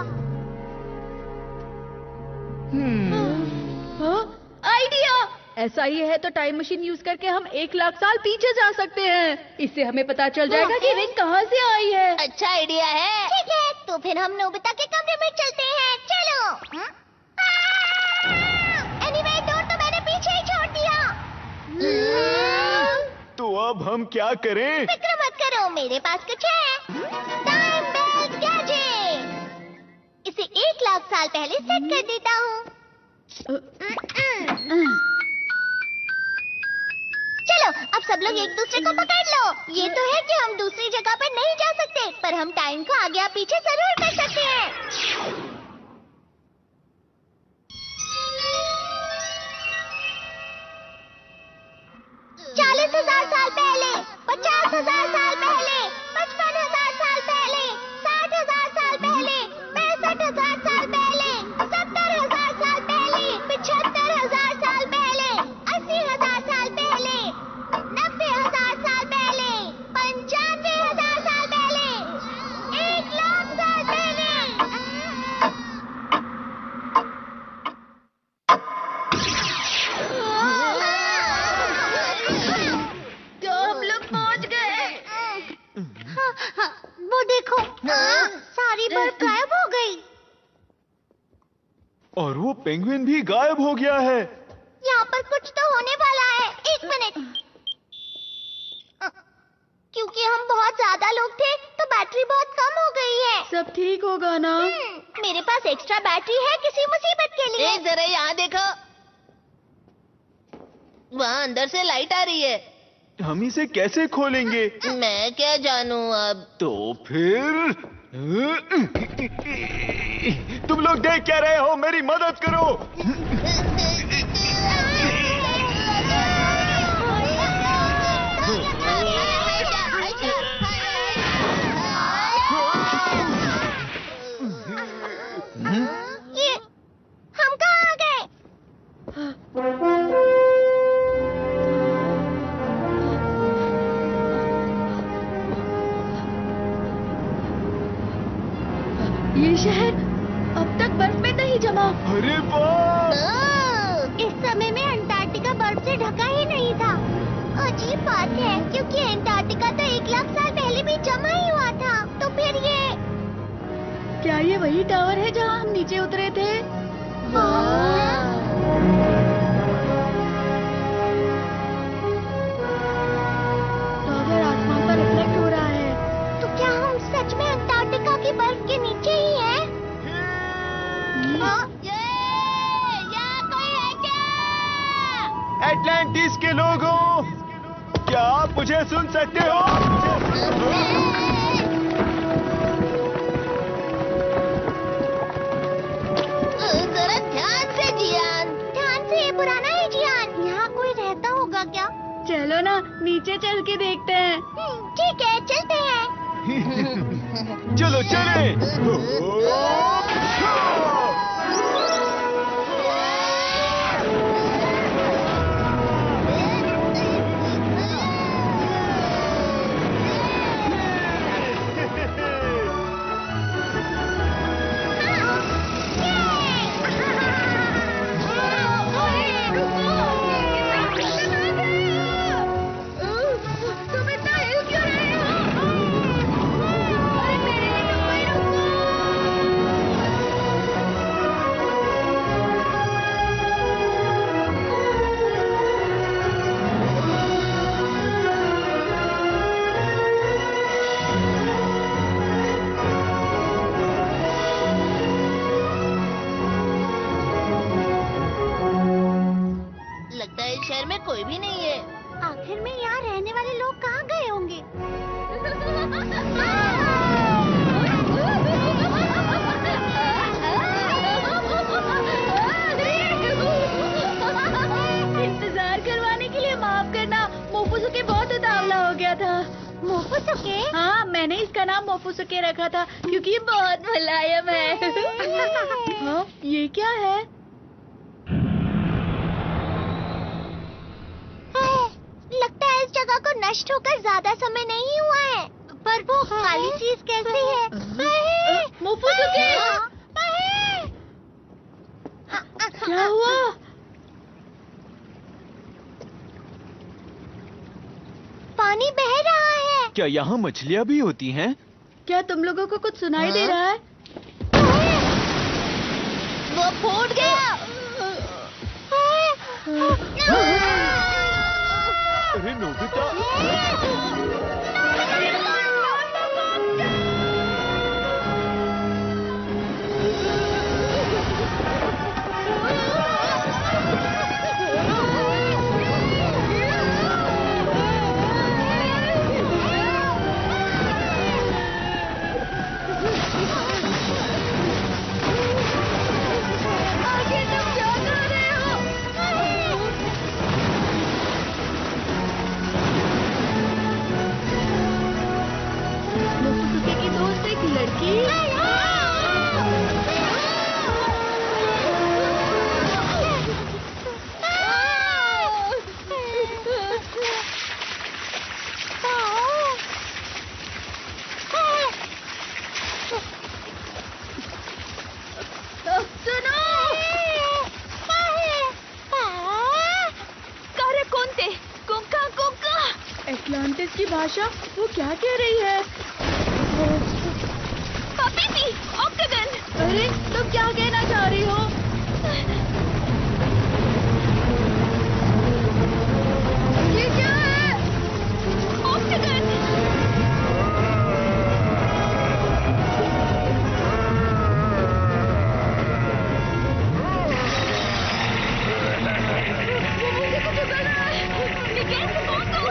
आइडिया! ऐसा ही है तो टाइम मशीन यूज करके हम 1,00,000 साल पीछे जा सकते हैं। इससे हमें पता चल जाएगा कि रिंग कहाँ से आई है। अच्छा आइडिया है। ठीक है, तो फिर हम नोबिता के कमरे में चलते हैं। चलो। एनीवे, डोर तो मैंने पीछे ही छोड़ दिया। तो अब हम क्या करें? फिक्र मत करो, मेरे पास कुछ है। Time belt gadget. इसे 1,00,000 साल पहले सेट कर देता हूँ। चलो, अब सब लोग एक दूसरे को पकड़ लो। ये तो है कि हम दूसरी जगह पर नहीं जा सकते, पर हम टाइम को आगे या पीछे जरूर कर सकते हैं। 40,000 साल पहले, 50,000 साल पहले, 55,000 साल पहले, 60,000 साल पहले, 65,000 साल पहले, 70,000 साल पहले, 75,000 साल पहले, 80,000 साल पहले, 90,000 साल पहले, 95,000 साल पहले, 1,00,000 साल पहले। तो हम लोग पहुंच गए। हाँ, वो देखो, सारी बर्फ गायब हो गई। और वो पेंगुइन भी गायब हो गया है। यहाँ पर कुछ तो होने वाला है। 1 मिनट। क्योंकि हम बहुत ज्यादा लोग थे तो बैटरी बहुत कम हो गई है। सब ठीक होगा ना? मेरे पास एक्स्ट्रा बैटरी है किसी मुसीबत के लिए। जरा यहाँ देखो, वहाँ अंदर से लाइट आ रही है। हम इसे कैसे खोलेंगे? मैं क्या जानूँ अब। तो फिर तुम लोग देख क्या रहे हो? मेरी मदद करो। ये हम कहाँ आ गए? ये शहर अब तक बर्फ में नहीं जमा। अरे वाह! इस समय में अंटार्कटिका बर्फ से ढका ही नहीं था। अजीब बात है, क्योंकि अंटार्कटिका तो 1,00,000 साल पहले भी जमा ही हुआ था। तो फिर ये क्या ये वही टावर है जहाँ हम नीचे उतरे थे? टावर आसमान पर रिफ्लेक्ट हो रहा है। तो क्या हम सच में अंटार्कटिका की बर्फ के नीचे ही हैं? यहाँ कोई है क्या? एटलांटिस के लोगों, क्या आप मुझे सुन सकते हो? जरा ध्यान से जियान। ध्यान से, ये पुराना है जियान। यहाँ कोई रहता होगा क्या? चलो ना, नीचे चल के देखते हैं। ठीक है, चलते हैं। चलो चले। तुम इतना हिल क्यों रहे हो? अरे मेरे लिए तो कोई रुको। लगता है इस शहर में कोई भी नहीं है। आखिर में यहाँ रहने वाले लोग कहाँ गए होंगे? इंतजार करवाने के लिए माफ करना, मोफुसु के बहुत उतावला हो गया था। मोफुसुके? हाँ, मैंने इसका नाम मोफुसुके रखा था क्योंकि ये बहुत मुलायम है। हाँ, ये क्या है? लगता है इस जगह को नष्ट होकर ज्यादा समय नहीं हुआ है। पर वो खाली चीज कैसी है? मोफुसुके! क्या हुआ? पानी बह रहा है। क्या यहाँ मछलियाँ भी होती हैं? क्या तुम लोगों को कुछ सुनाई दे रहा है? वो फूट गया। अरे नोबिता! मोफुसुके की दोस्त एक लड़की। सुनो! कार्य कोणते? कोंका कोंका। एटलांटिस की भाषा वो क्या कह रही है? पपीती, ऑक्टागन। अरे तुम क्या कहना चाह रही हो? ये क्या है? ऑक्टागन। मैं कैसे पहुंचूं?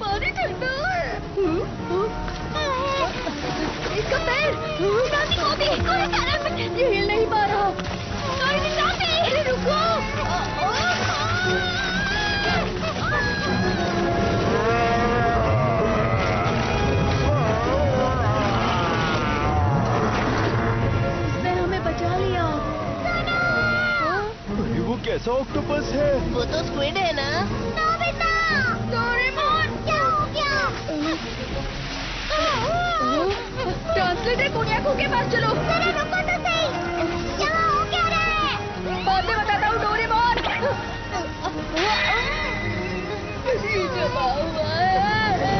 पानी ठंडा है। इसका पैर नानी मोदी, कोई कारण ये हिल नहीं पा रहा। कोई नानी। अरे रुको! इसने हमें बचा लिया। अरे वो कैसा ऑक्टोपस है? वो तो स्क्विड है ना? डोरेमोन! क्या हो गया? ट्रांसलेटर कोनियाको के पास चलो। जरा रुको तो सही। यहाँ हो क्या रहा है? बाद में बताता हूँ डोरेमोन। ये जमा हुआ है।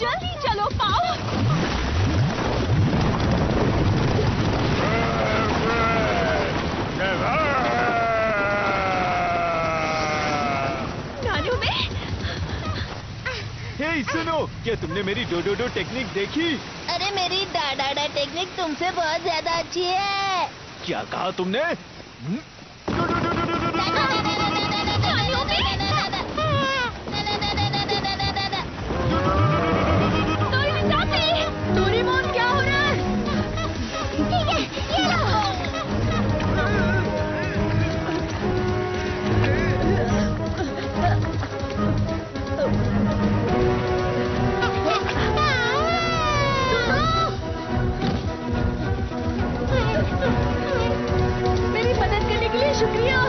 जल्दी चलो पाओ। नानू में हे सुनो, क्या तुमने मेरी डोडोडो टेक्निक देखी? अरे मेरी डाडा टेक्निक तुमसे बहुत ज्यादा अच्छी है। क्या कहा तुमने? डोरेमोन क्या हो रहा है? मेरी मदद करने के लिए शुक्रिया।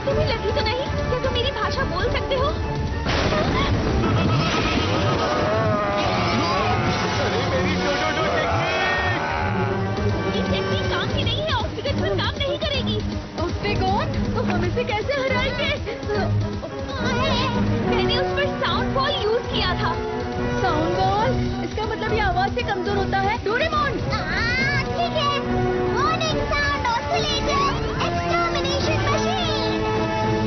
तुम्हें लगी तो नहीं? क्या तुम मेरी भाषा बोल सकते हो? अरे मेरी डोडोडो टेक्निक! ये टेक्निक काम की नहीं है, ऑक्सीजन पर काम नहीं करेगी। ऑक्टेगॉन, तो हम इसे कैसे हराएंगे? मैंने उस पर साउंड बॉल यूज किया था। Sound ball? इसका मतलब ये आवाज से कमजोर होता है। डोरेमोन! ठीक है। Warning sound oscillator extermination machine.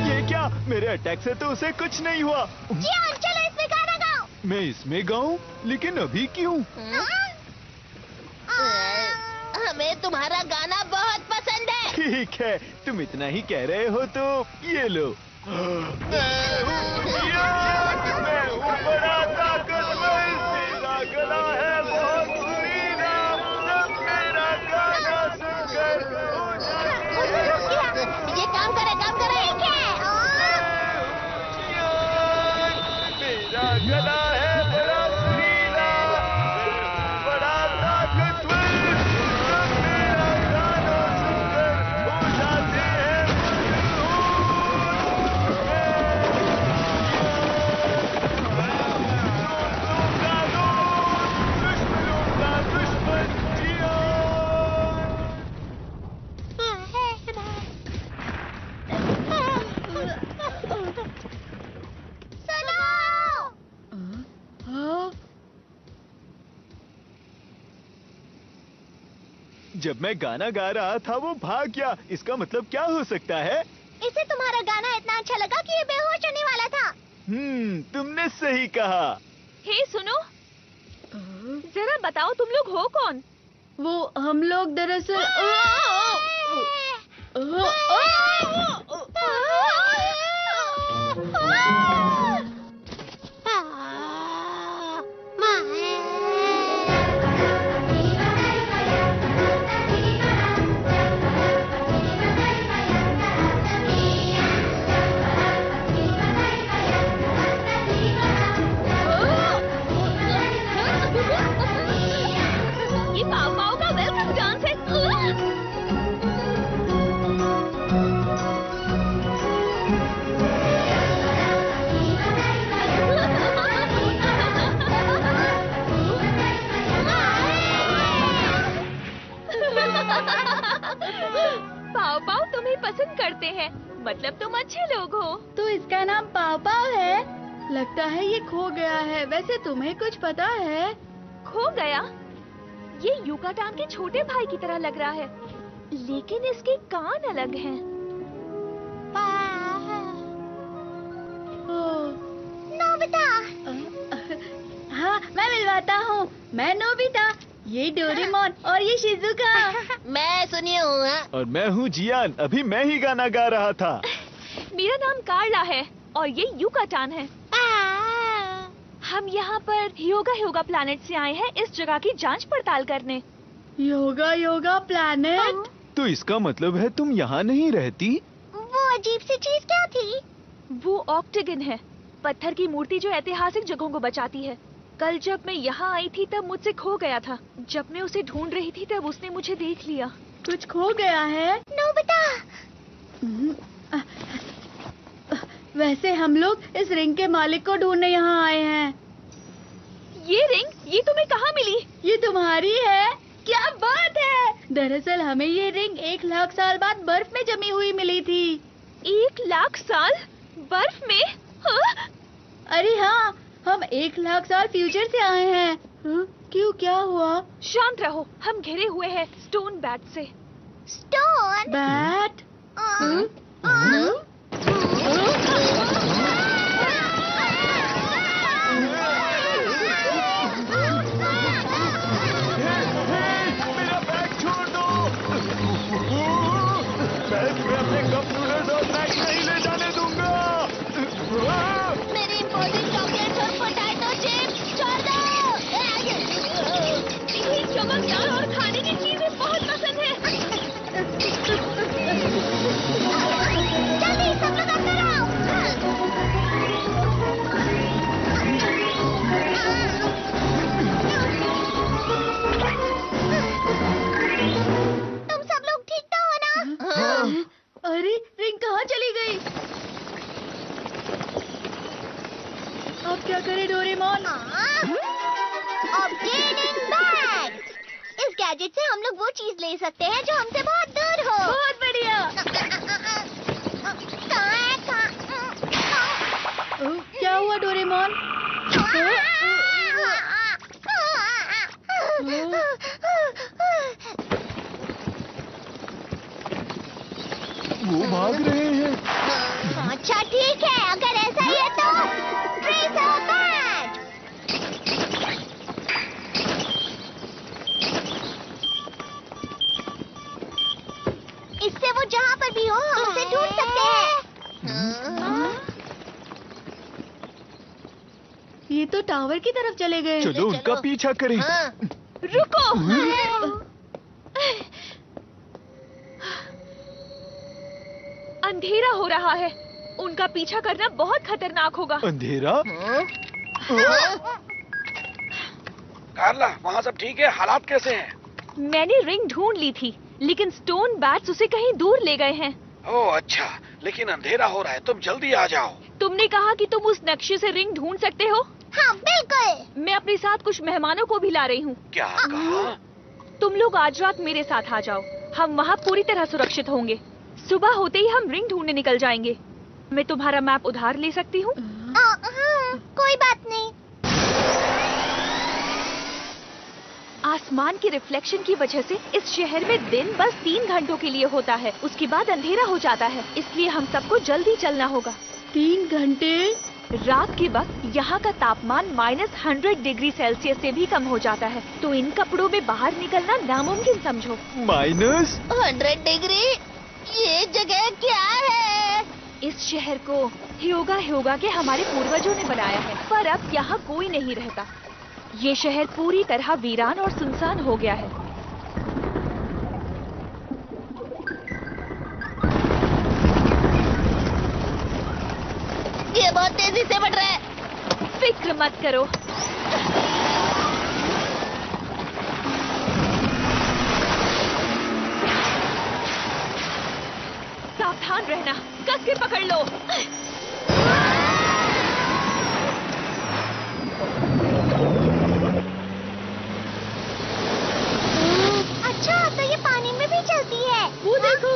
ये क्या? मेरे अटैक से तो उसे कुछ नहीं हुआ। जियान, चलो इसमें गाना गाओ। मैं इसमें गाऊं? लेकिन अभी क्यों? हमें तुम्हारा गाना बहुत पसंद है। ठीक है, तुम इतना ही कह रहे हो तो ये लो। मैं हूँ बड़ा ताकतवर, मेरा गला है बहुत सुरीला, सब मेरा गाना सुनकर हो जाते हैं। ये काम करे मेरा गला है बड़ा सुरीला, मैं हूँ बड़ा ताकतवर, सब मेरा गाना सुनकर हो जाते हैं दुश्मनों का दुश्मन जियान। हाँ? जब मैं गाना गा रहा था वो भाग गया, इसका मतलब क्या हो सकता है? इसे तुम्हारा गाना इतना अच्छा लगा कि ये बेहोश होने वाला था। तुमने सही कहा। हे सुनो, जरा बताओ तुम लोग हो कौन? वो हम लोग दरअसल ये पाव पाव का वेलकम डांस है। पाव पाव तुम्हें पसंद करते हैं, मतलब तुम अच्छे लोग हो। तो इसका नाम पाव पाव है। लगता है ये खो गया है। वैसे तुम्हें कुछ पता है? खो गया? ये युकाटान के छोटे भाई की तरह लग रहा है, लेकिन इसके कान अलग हैं। नोबिता। हाँ, मैं मिलवाता हूँ। मैं नोबिता, ये डोरेमोन और ये शिजुका। मैं सुनी हूँ। और मैं हूँ जियान, अभी मैं ही गाना गा रहा था। मेरा नाम कार्ला है और ये युकाटान है। हम यहाँ पर योगा प्लैनेट से आए हैं इस जगह की जांच पड़ताल करने। योगा प्लैनेट? तो इसका मतलब है तुम यहाँ नहीं रहती? वो अजीब सी चीज क्या थी? वो ऑक्टेगन है, पत्थर की मूर्ति जो ऐतिहासिक जगहों को बचाती है। कल जब मैं यहाँ आई थी तब मुझसे खो गया था। जब मैं उसे ढूंढ रही थी तब उसने मुझे देख लिया। कुछ खो गया है? नोबिता। वैसे हम लोग इस रिंग के मालिक को ढूंढने यहाँ आए हैं। ये रिंग, ये तुम्हें कहाँ मिली? ये तुम्हारी है? क्या बात है! दरअसल हमें ये रिंग 1 लाख साल बाद बर्फ में जमी हुई मिली थी। 1 लाख साल बर्फ में? हाँ? अरे हाँ, हम 1 लाख साल फ्यूचर से आए हैं। हाँ? क्यों, क्या हुआ? शांत रहो, हम घिरे हुए हैं स्टोन बैट से। स्टोन? बैट? मेरा बैग छोड़ दो। मैं तुम्हें अपने कप नूडल्स और बैग नहीं ले जाने दूंगा। मेरे इम्पोर्टेंट चॉकलेट्स और पोटैटो चिप्स छोड़ दो। इन्हें चमकदार और खाने की चीजें बहुत पसंद है। जल्दी सब लोग अंदर आओ। तुम सब लोग ठीक तो हो ना? अरे रिंग कहाँ चली गई? अब क्या करें डोरेमोन? Upgrading bag. इस गैजेट से हम लोग वो चीज ले सकते हैं जो हमसे बहुत दूर हो। बहुत बढ़िया। क्या हुआ डोरेमोन? वो भाग रहे हैं। अच्छा ठीक है, अगर ऐसा ही है तो ट्रेसर बैग। इससे वो जहाँ पर भी हो हम उसे ढूंढ सकते हैं। ये तो टावर की तरफ चले गए। चलो उनका पीछा करें। हाँ, रुको। अंधेरा हो रहा है, उनका पीछा करना बहुत खतरनाक होगा। अंधेरा? कार्ला, वहाँ सब ठीक है? हालात कैसे हैं? मैंने रिंग ढूंढ ली थी, लेकिन स्टोन बैट्स उसे कहीं दूर ले गए हैं। ओह अच्छा, लेकिन अंधेरा हो रहा है, तुम जल्दी आ जाओ। तुमने कहा कि तुम उस नक्शे से रिंग ढूंढ सकते हो। हाँ बिल्कुल। मैं अपने साथ कुछ मेहमानों को भी ला रही हूँ। क्या कहा? तुम लोग आज रात मेरे साथ आ जाओ, हम वहाँ पूरी तरह सुरक्षित होंगे। सुबह होते ही हम रिंग ढूंढने निकल जाएंगे। मैं तुम्हारा मैप उधार ले सकती हूँ? हाँ, कोई बात नहीं। आसमान की रिफ्लेक्शन की वजह से इस शहर में दिन बस 3 घंटों के लिए होता है, उसके बाद अंधेरा हो जाता है, इसलिए हम सबको जल्दी चलना होगा। 3 घंटे? रात के वक्त यहाँ का तापमान -100 डिग्री सेल्सियस से भी कम हो जाता है, तो इन कपड़ों में बाहर निकलना नामुमकिन समझो। -100 डिग्री? ये जगह क्या है? इस शहर को ह्योगा के हमारे पूर्वजों ने बनाया है, पर अब यहाँ कोई नहीं रहता। ये शहर पूरी तरह वीरान और सुनसान हो गया है। ये बहुत तेजी से बढ़ रहा है। फिक्र मत करो। सावधान रहना, कस के पकड़ लो। अच्छा, तो ये पानी में भी चलती है। वो देखो।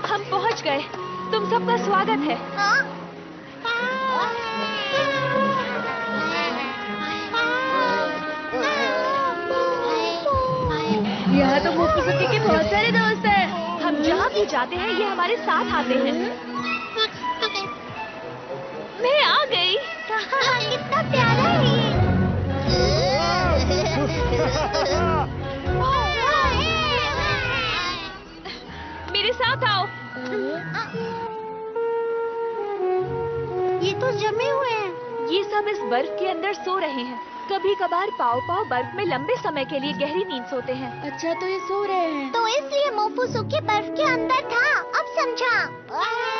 हम पहुंच गए। तुम सबका स्वागत है। यहाँ तो मोटूसुकी के बहुत सारे दोस्त हैं। हम जहाँ भी जाते हैं ये हमारे साथ आते हैं। मैं आ गई। कितना प्यारा है ये। मेरे साथ आओ। ये तो जमे हुए हैं। ये सब इस बर्फ के अंदर सो रहे हैं। कभी कभार पाव बर्फ में लंबे समय के लिए गहरी नींद सोते हैं। अच्छा, तो ये सो रहे हैं। तो इसलिए मोफुसुकी बर्फ के अंदर था। अब समझा।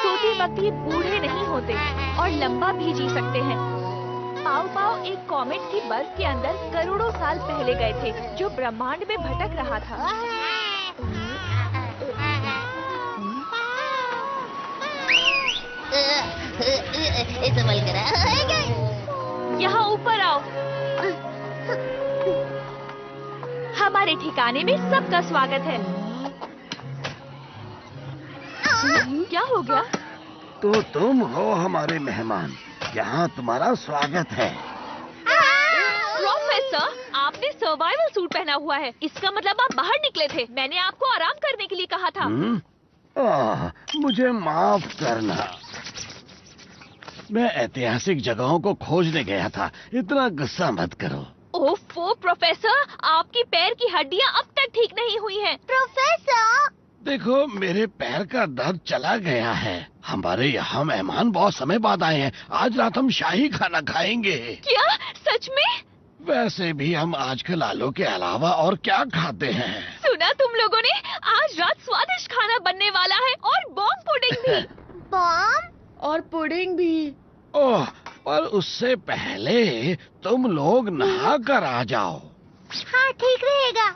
सोते वक्त ये बूढ़े नहीं होते और लंबा भी जी सकते हैं। पाव एक कॉमेट की बर्फ के अंदर करोड़ों साल पहले गए थे, जो ब्रह्मांड में भटक रहा था। संभल कर। यहाँ ऊपर आओ। हमारे ठिकाने में सबका स्वागत है। क्या हो गया? तो तुम हो हमारे मेहमान, यहाँ तुम्हारा स्वागत है। प्रोफेसर, आपने सर्वाइवल सूट पहना हुआ है, इसका मतलब आप बाहर निकले थे। मैंने आपको आराम करने के लिए कहा था। मुझे माफ करना, मैं ऐतिहासिक जगहों को खोजने गया था। इतना गुस्सा मत करो। ओफो प्रोफेसर, आपकी पैर की हड्डियाँ अब तक ठीक नहीं हुई हैं। प्रोफेसर, देखो, मेरे पैर का दर्द चला गया है। हमारे यहाँ मेहमान बहुत समय बाद आए हैं। आज रात हम शाही खाना खाएंगे। क्या सच में? वैसे भी हम आजकल आलू के अलावा और क्या खाते हैं? सुना तुम लोगों ने? आज रात स्वादिष्ट खाना बनने वाला है और बॉम्ब पुडिंग भी। बॉम्ब और पुडिंग भी। ओह, पर उससे पहले तुम लोग नहा कर आ जाओ। हाँ, ठीक रहेगा।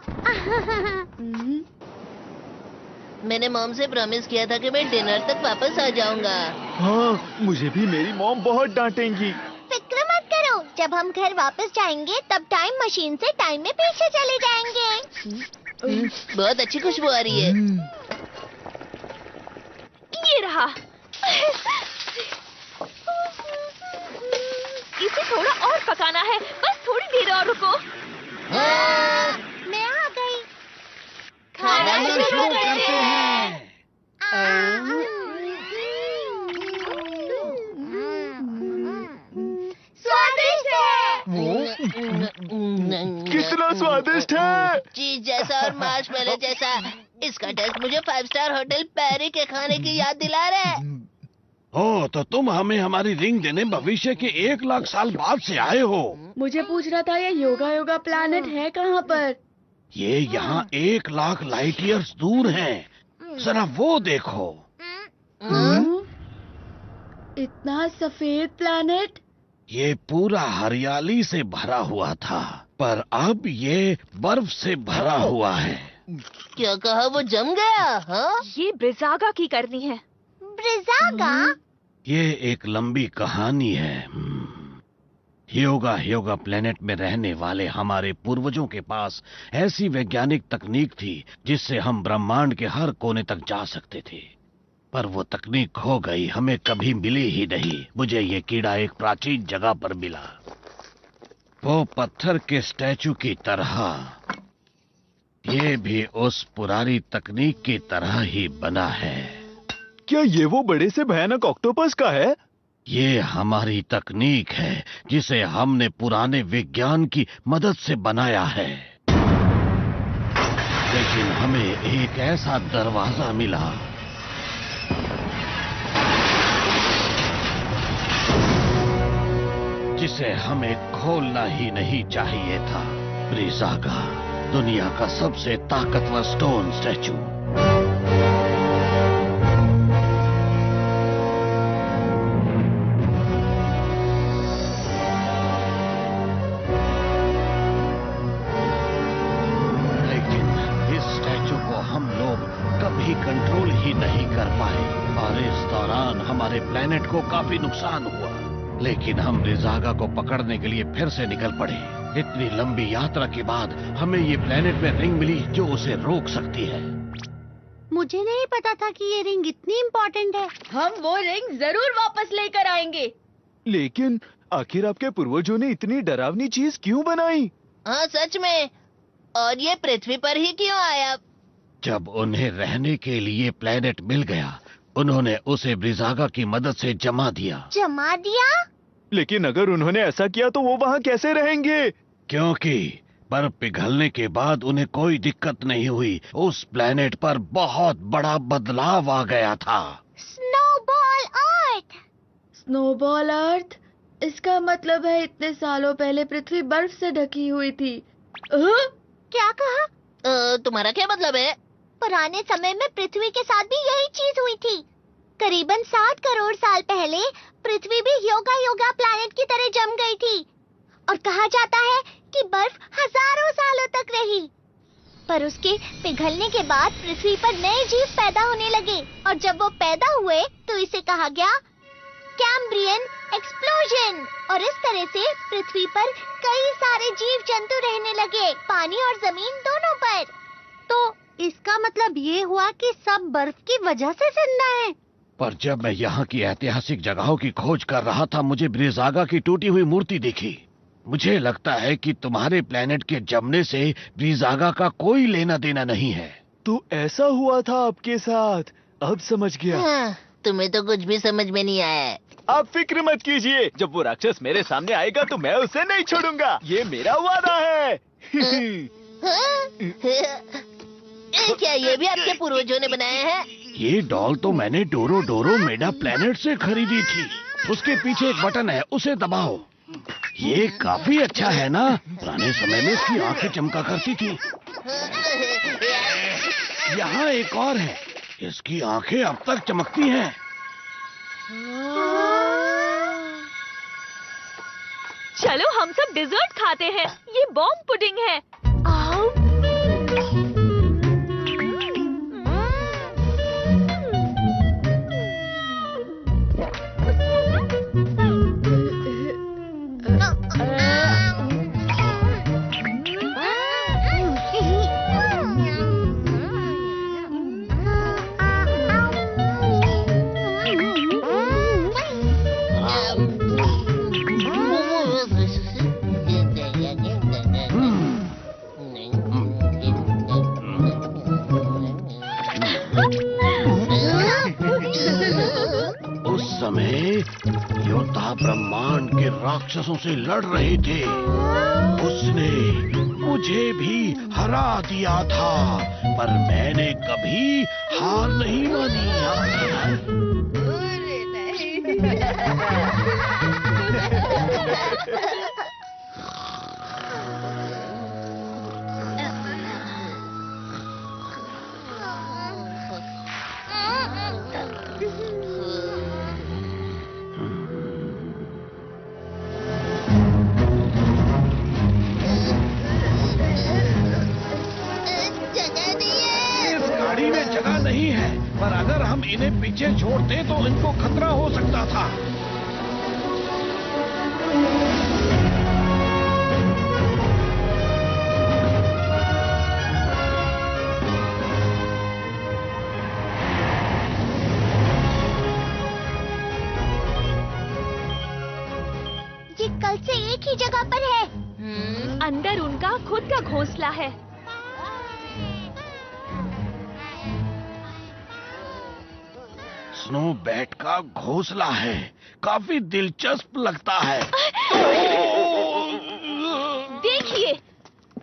मैंने मॉम से प्रॉमिस किया था कि मैं डिनर तक वापस आ जाऊंगा। हाँ, मुझे भी मेरी मॉम बहुत डांटेंगी। फिक्र मत करो, जब हम घर वापस जाएंगे तब टाइम मशीन से टाइम में पीछे चले जाएंगे। बहुत अच्छी खुशबू आ रही है। ये रहा। इसे पकाना है, बस थोड़ी देर और रुको। मैं आ गई। खाना शुरू करते हैं। स्वादिष्ट है। कितना स्वादिष्ट है। चीज जैसा और मार्शमेलो जैसा। इसका टेस्ट मुझे 5 स्टार होटल पैरी के खाने की याद दिला रहा है। ओ, तो तुम हमें हमारी रिंग देने भविष्य के 1 लाख साल बाद से आए हो। मुझे पूछ रहा था ये योगा योगा प्लैनेट है कहाँ पर? ये यहाँ 1 लाख लाइट ईयर्स दूर है। जरा वो देखो। इतना सफेद प्लैनेट? ये पूरा हरियाली से भरा हुआ था, पर अब ये बर्फ से भरा हुआ है। क्या कहा, वो जम गया? हाँ? ये ब्रिजागा की करनी है। ब्रिजागा? ये एक लंबी कहानी है। योगा प्लेनेट में रहने वाले हमारे पूर्वजों के पास ऐसी वैज्ञानिक तकनीक थी जिससे हम ब्रह्मांड के हर कोने तक जा सकते थे, पर वो तकनीक खो गई, हमें कभी मिली ही नहीं। मुझे ये कीड़ा एक प्राचीन जगह पर मिला, वो पत्थर के स्टैचू की तरह। ये भी उस पुरानी तकनीक की तरह ही बना है। क्या ये वो बड़े से भयानक ऑक्टोपस का है? ये हमारी तकनीक है जिसे हमने पुराने विज्ञान की मदद से बनाया है, लेकिन हमें एक ऐसा दरवाजा मिला जिसे हमें खोलना ही नहीं चाहिए था। ब्रिजागा, दुनिया का सबसे ताकतवर स्टोन स्टैचू। कभी कंट्रोल ही नहीं कर पाए और इस दौरान हमारे प्लेनेट को काफी नुकसान हुआ, लेकिन हम ब्रिजागा को पकड़ने के लिए फिर से निकल पड़े। इतनी लंबी यात्रा के बाद हमें ये प्लेनेट में रिंग मिली जो उसे रोक सकती है। मुझे नहीं पता था कि ये रिंग इतनी इम्पोर्टेंट है। हम वो रिंग जरूर वापस लेकर आएंगे। लेकिन आखिर आपके पूर्वजों ने इतनी डरावनी चीज क्यों बनाई? हाँ सच में, और ये पृथ्वी पर ही क्यों आया? जब उन्हें रहने के लिए प्लेनेट मिल गया, उन्होंने उसे ब्रिजागा की मदद से जमा दिया। जमा दिया? लेकिन अगर उन्होंने ऐसा किया तो वो वहाँ कैसे रहेंगे? क्योंकि बर्फ पिघलने के बाद उन्हें कोई दिक्कत नहीं हुई। उस प्लेनेट पर बहुत बड़ा बदलाव आ गया था। स्नोबॉल अर्थ। स्नोबॉल अर्थ? इसका मतलब है इतने सालों पहले पृथ्वी बर्फ से ढकी हुई थी। क्या कहा? तुम्हारा क्या मतलब है? पुराने समय में पृथ्वी के साथ भी यही चीज हुई थी। करीबन 7 करोड़ साल पहले पृथ्वी भी योगा प्लैनेट की तरह जम गई थी, और कहा जाता है कि बर्फ हजारों सालों तक रही। पर उसके पिघलने के बाद पृथ्वी पर नए जीव पैदा होने लगे, और जब वो पैदा हुए तो इसे कहा गया कैम्ब्रियन एक्सप्लोजन। और इस तरह से पृथ्वी पर कई सारे जीव जंतु रहने लगे, पानी और जमीन दोनों पर। तो इसका मतलब ये हुआ कि सब बर्फ की वजह से जिंदा है। पर जब मैं यहाँ की ऐतिहासिक जगहों की खोज कर रहा था, मुझे ब्रिजागा की टूटी हुई मूर्ति दिखी। मुझे लगता है कि तुम्हारे प्लेनेट के जमने से ब्रिजागा का कोई लेना देना नहीं है। तो ऐसा हुआ था आपके साथ? अब समझ गया। हाँ, तुम्हें तो कुछ भी समझ में नहीं आया है। आप फिक्र मत कीजिए, जब वो राक्षस मेरे सामने आएगा तो मैं उसे नहीं छोड़ूंगा, ये मेरा वादा है। क्या ये भी आपके पूर्वजों ने बनाया है? ये डॉल तो मैंने डोरो मेडा प्लेनेट से खरीदी थी। उसके पीछे एक बटन है, उसे दबाओ। ये काफी अच्छा है ना? पुराने समय में इसकी आंखें चमका करती थी। यहाँ एक और है, इसकी आंखें अब तक चमकती हैं। चलो हम सब डिजर्ट खाते हैं। ये बॉम्ब पुडिंग है। आओ। देवता ब्रह्मांड के राक्षसों से लड़ रहे थे। उसने मुझे भी हरा दिया था, पर मैंने कभी हार नहीं मानी। जगह नहीं है, पर अगर हम इन्हें पीछे छोड़ते तो इनको खतरा हो सकता था। ये कल से एक ही जगह पर है। अंदर उनका खुद का घोंसला है। स्नो बैट का घोंसला है, काफी दिलचस्प लगता है। देखिए,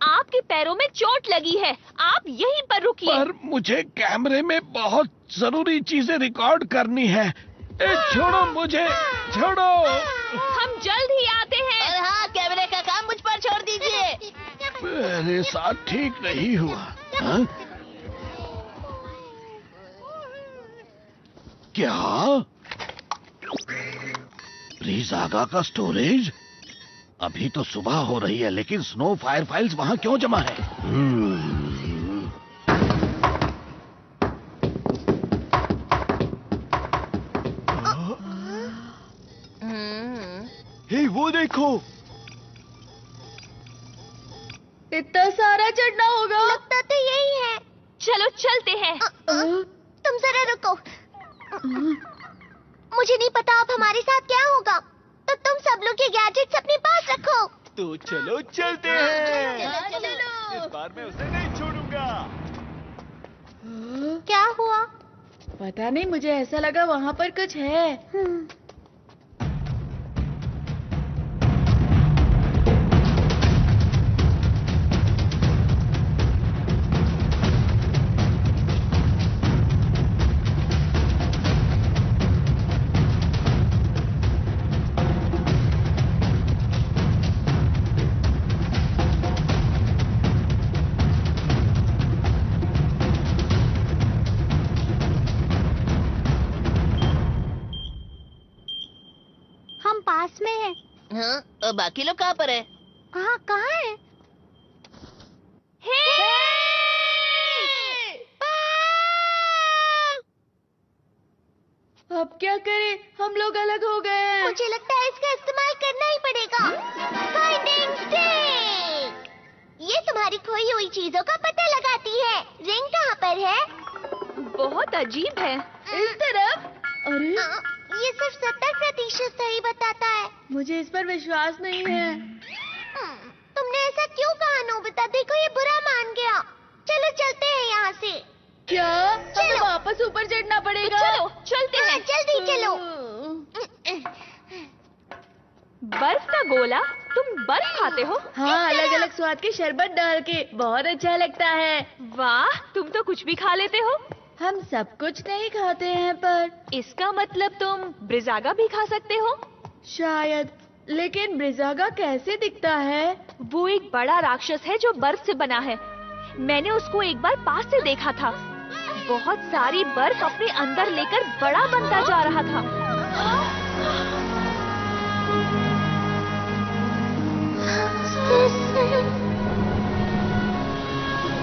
आपके पैरों में चोट लगी है, आप यहीं पर रुकिए। पर मुझे कैमरे में बहुत जरूरी चीजें रिकॉर्ड करनी है। छोड़ो मुझे, छोड़ो। हम जल्द ही आते हैं। और हाँ, कैमरे का काम मुझ पर छोड़ दीजिए। मेरे साथ ठीक नहीं हुआ। हाँ? क्या? ब्रिजागा का स्टोरेज? अभी तो सुबह हो रही है, लेकिन स्नो फायर फाइल्स वहां क्यों जमा है? हे, वो देखो। इतना सारा चढ़ना होगा। लगता तो यही है। चलो चलते हैं। तुम जरा रुको। मुझे नहीं पता अब हमारे साथ क्या होगा, तो तुम सब लोग ये गैजेट्स अपने पास रखो। तो चलो चलते हैं। चलो। इस बार मैं उसे नहीं छोड़ूंगा। क्या हुआ? पता नहीं, मुझे ऐसा लगा वहाँ पर कुछ है। हम पास में हैं। हाँ, और बाकी लोग कहाँ पर है? हाँ, कहाँ है? अब क्या करें? हम लोग अलग हो गए हैं। मुझे लगता है इसका इस्तेमाल करना ही पड़ेगा। Finding stick! ये तुम्हारी खोई हुई चीजों का पता लगाती है। रिंग कहाँ पर है? बहुत अजीब है। इस तरफ। अरे, ये सिर्फ 70% सही बताता है। मुझे इस पर विश्वास नहीं है। तुमने ऐसा क्यों कहा नोबिता? देखो, ये बुरा मान गया। चलो चलते हैं यहाँ से। क्या? हमें वापस ऊपर चढ़ना पड़ेगा? चलो चलते हाँ, हैं। जल्दी चलो। बर्फ का गोला? तुम बर्फ खाते हो? हाँ, अलग अलग स्वाद के शरबत डाल के, बहुत अच्छा लगता है। वाह, तुम तो कुछ भी खा लेते हो। हम सब कुछ नहीं खाते हैं, पर इसका मतलब तुम ब्रिजागा भी खा सकते हो? शायद। लेकिन ब्रिजागा कैसे दिखता है? वो एक बड़ा राक्षस है जो बर्फ से बना है। मैंने उसको एक बार पास से देखा था। बहुत सारी बर्फ अपने अंदर लेकर बड़ा बनता जा रहा था।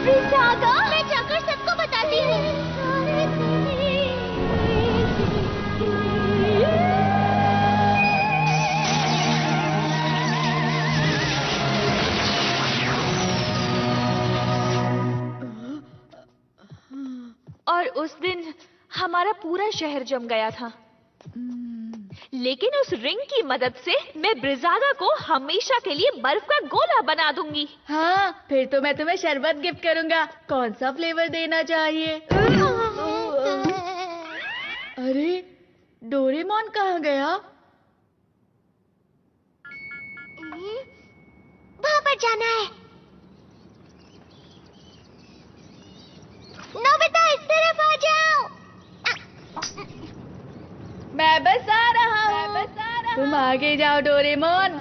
ब्रिजागा, मैं जाकर सबको बताती हूँ। और उस दिन हमारा पूरा शहर जम गया था। लेकिन उस रिंग की मदद से मैं ब्रिजागा को हमेशा के लिए बर्फ का गोला बना दूंगी। हाँ, फिर तो मैं तुम्हें शरबत गिफ्ट करूंगा। कौन सा फ्लेवर देना चाहिए? अरे, डोरेमोन कहाँ गया? जाना है। नोबिता इस तरफ आ जाओ। मैं बस आ रहा हूँ। तुम आगे जाओ डोरेमोन।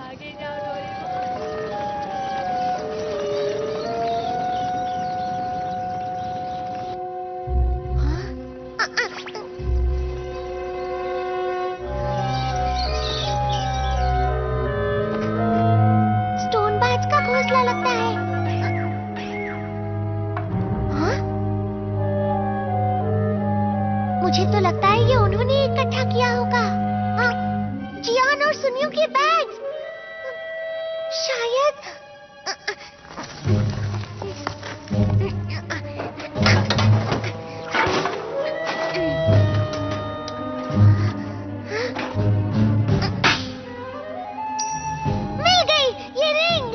स्टोन बाज का घोंसला लगता है। हाँ? मुझे तो लगता है ये उन्होंने इकट्ठा किया होगा। हाँ, जियान और सुनियो के बैग्स। शायद मिल गई ये रिंग।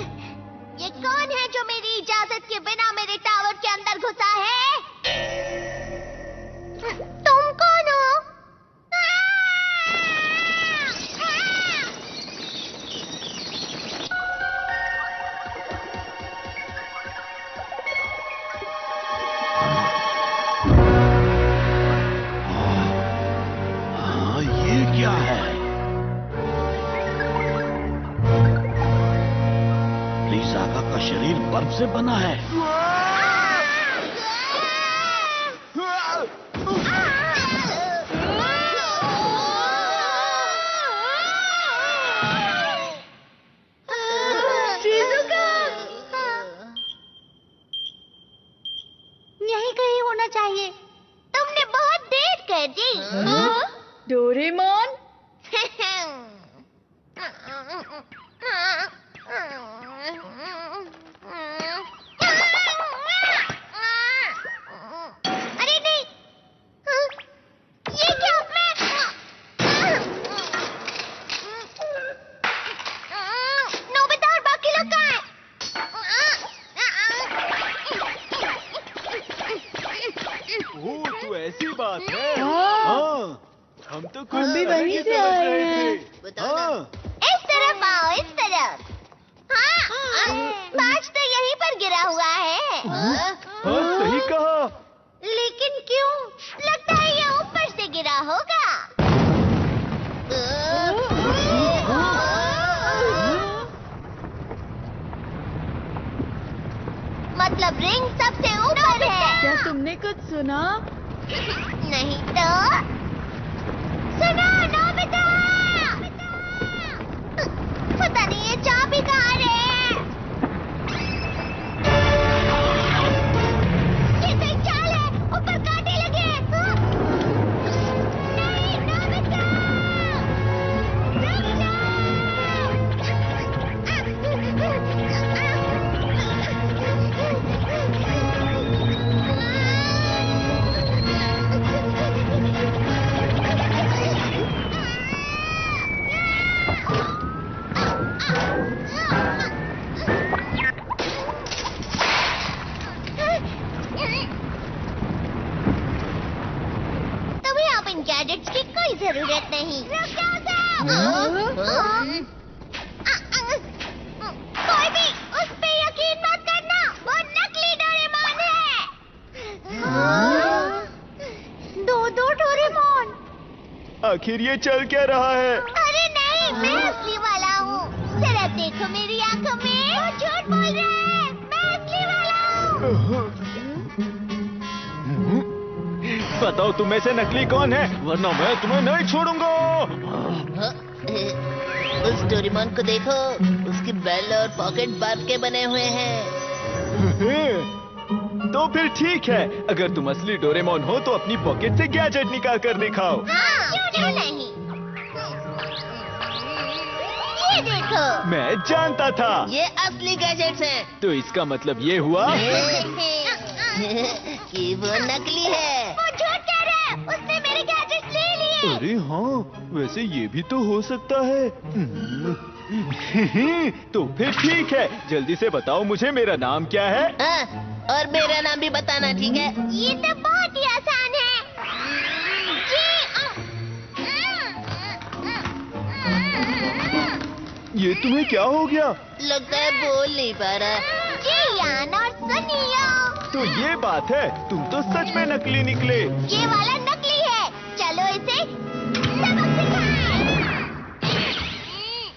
ये कौन है जो मेरी इजाजत के बिना मेरे टावर के अंदर घुसा है? तुम कौन हो? हाँ, ये क्या है? लीज़ागा का शरीर बर्फ से बना है। यही कहीं होना चाहिए। तुमने बहुत देर कर दी। डोरेमोन, अरे नहीं, ये क्या? नोबिता और बाकी लोग कहाँ हैं? ओह, तो ऐसी बात है। हाँ। हाँ, हम तो कुछ हम भी अलग वहीं ही से समझ आए रहे हैं। थे। हाँ, इस तरफ आओ, इस तरफ। हाँ, बाज तो यहीं पर गिरा हुआ है। हाँ, सही कहा। लेकिन क्यों? लगता है ये ऊपर से गिरा होगा। मतलब रिंग सबसे ऊपर है। क्या तुमने कुछ सुना? नहीं तो सुनो नोबिता। पता नहीं ये चाबी कहाँ है। ये तो एक चाल है, ऊपर कांटे लगे हैं। नहीं नोबिता, रुक तुम्हें अब इन गैजेट्स की कोई जरूरत नहीं। रुक जाओ सब। कोई भी उस पे यकीन मत करना, वो नकली डोरेमोन है। दो डोरेमोन। आखिर ये चल क्या रहा है? अरे नहीं, मैं असली वाला हूँ। जरा देखो मेरी आंखों में। वो झूठ बोल रहा है, मैं असली वाला हूँ। बताओ तुम में से नकली कौन है, वरना मैं तुम्हें नहीं छोड़ूंगा। उस डोरेमोन को देखो, उसकी बेल और पॉकेट बर्फ के बने हुए हैं। तो फिर ठीक है, अगर तुम असली डोरेमोन हो तो अपनी पॉकेट से गैजेट निकाल कर दिखाओ। हाँ, क्यों नहीं? ये देखो। मैं जानता था। ये असली गैजेट्स हैं। तो इसका मतलब ये हुआ कि वो नकली है। वो झूठ कह रहा है, उसने मेरे गैजेट्स ले लिए। अरे हाँ, वैसे ये भी तो हो सकता है। तो फिर ठीक है, जल्दी से बताओ मुझे मेरा नाम क्या है। हाँ, और मेरा नाम भी बताना, ठीक है? ये तो बहुत ही आसान है। जी, ये तुम्हें क्या हो गया? लगता है बोल नहीं पा रहा। जियान और सुनियो, तो ये बात है, तुम तो सच में नकली निकले। ये वाला नकली है। चलो इसे सबक सिखाएं।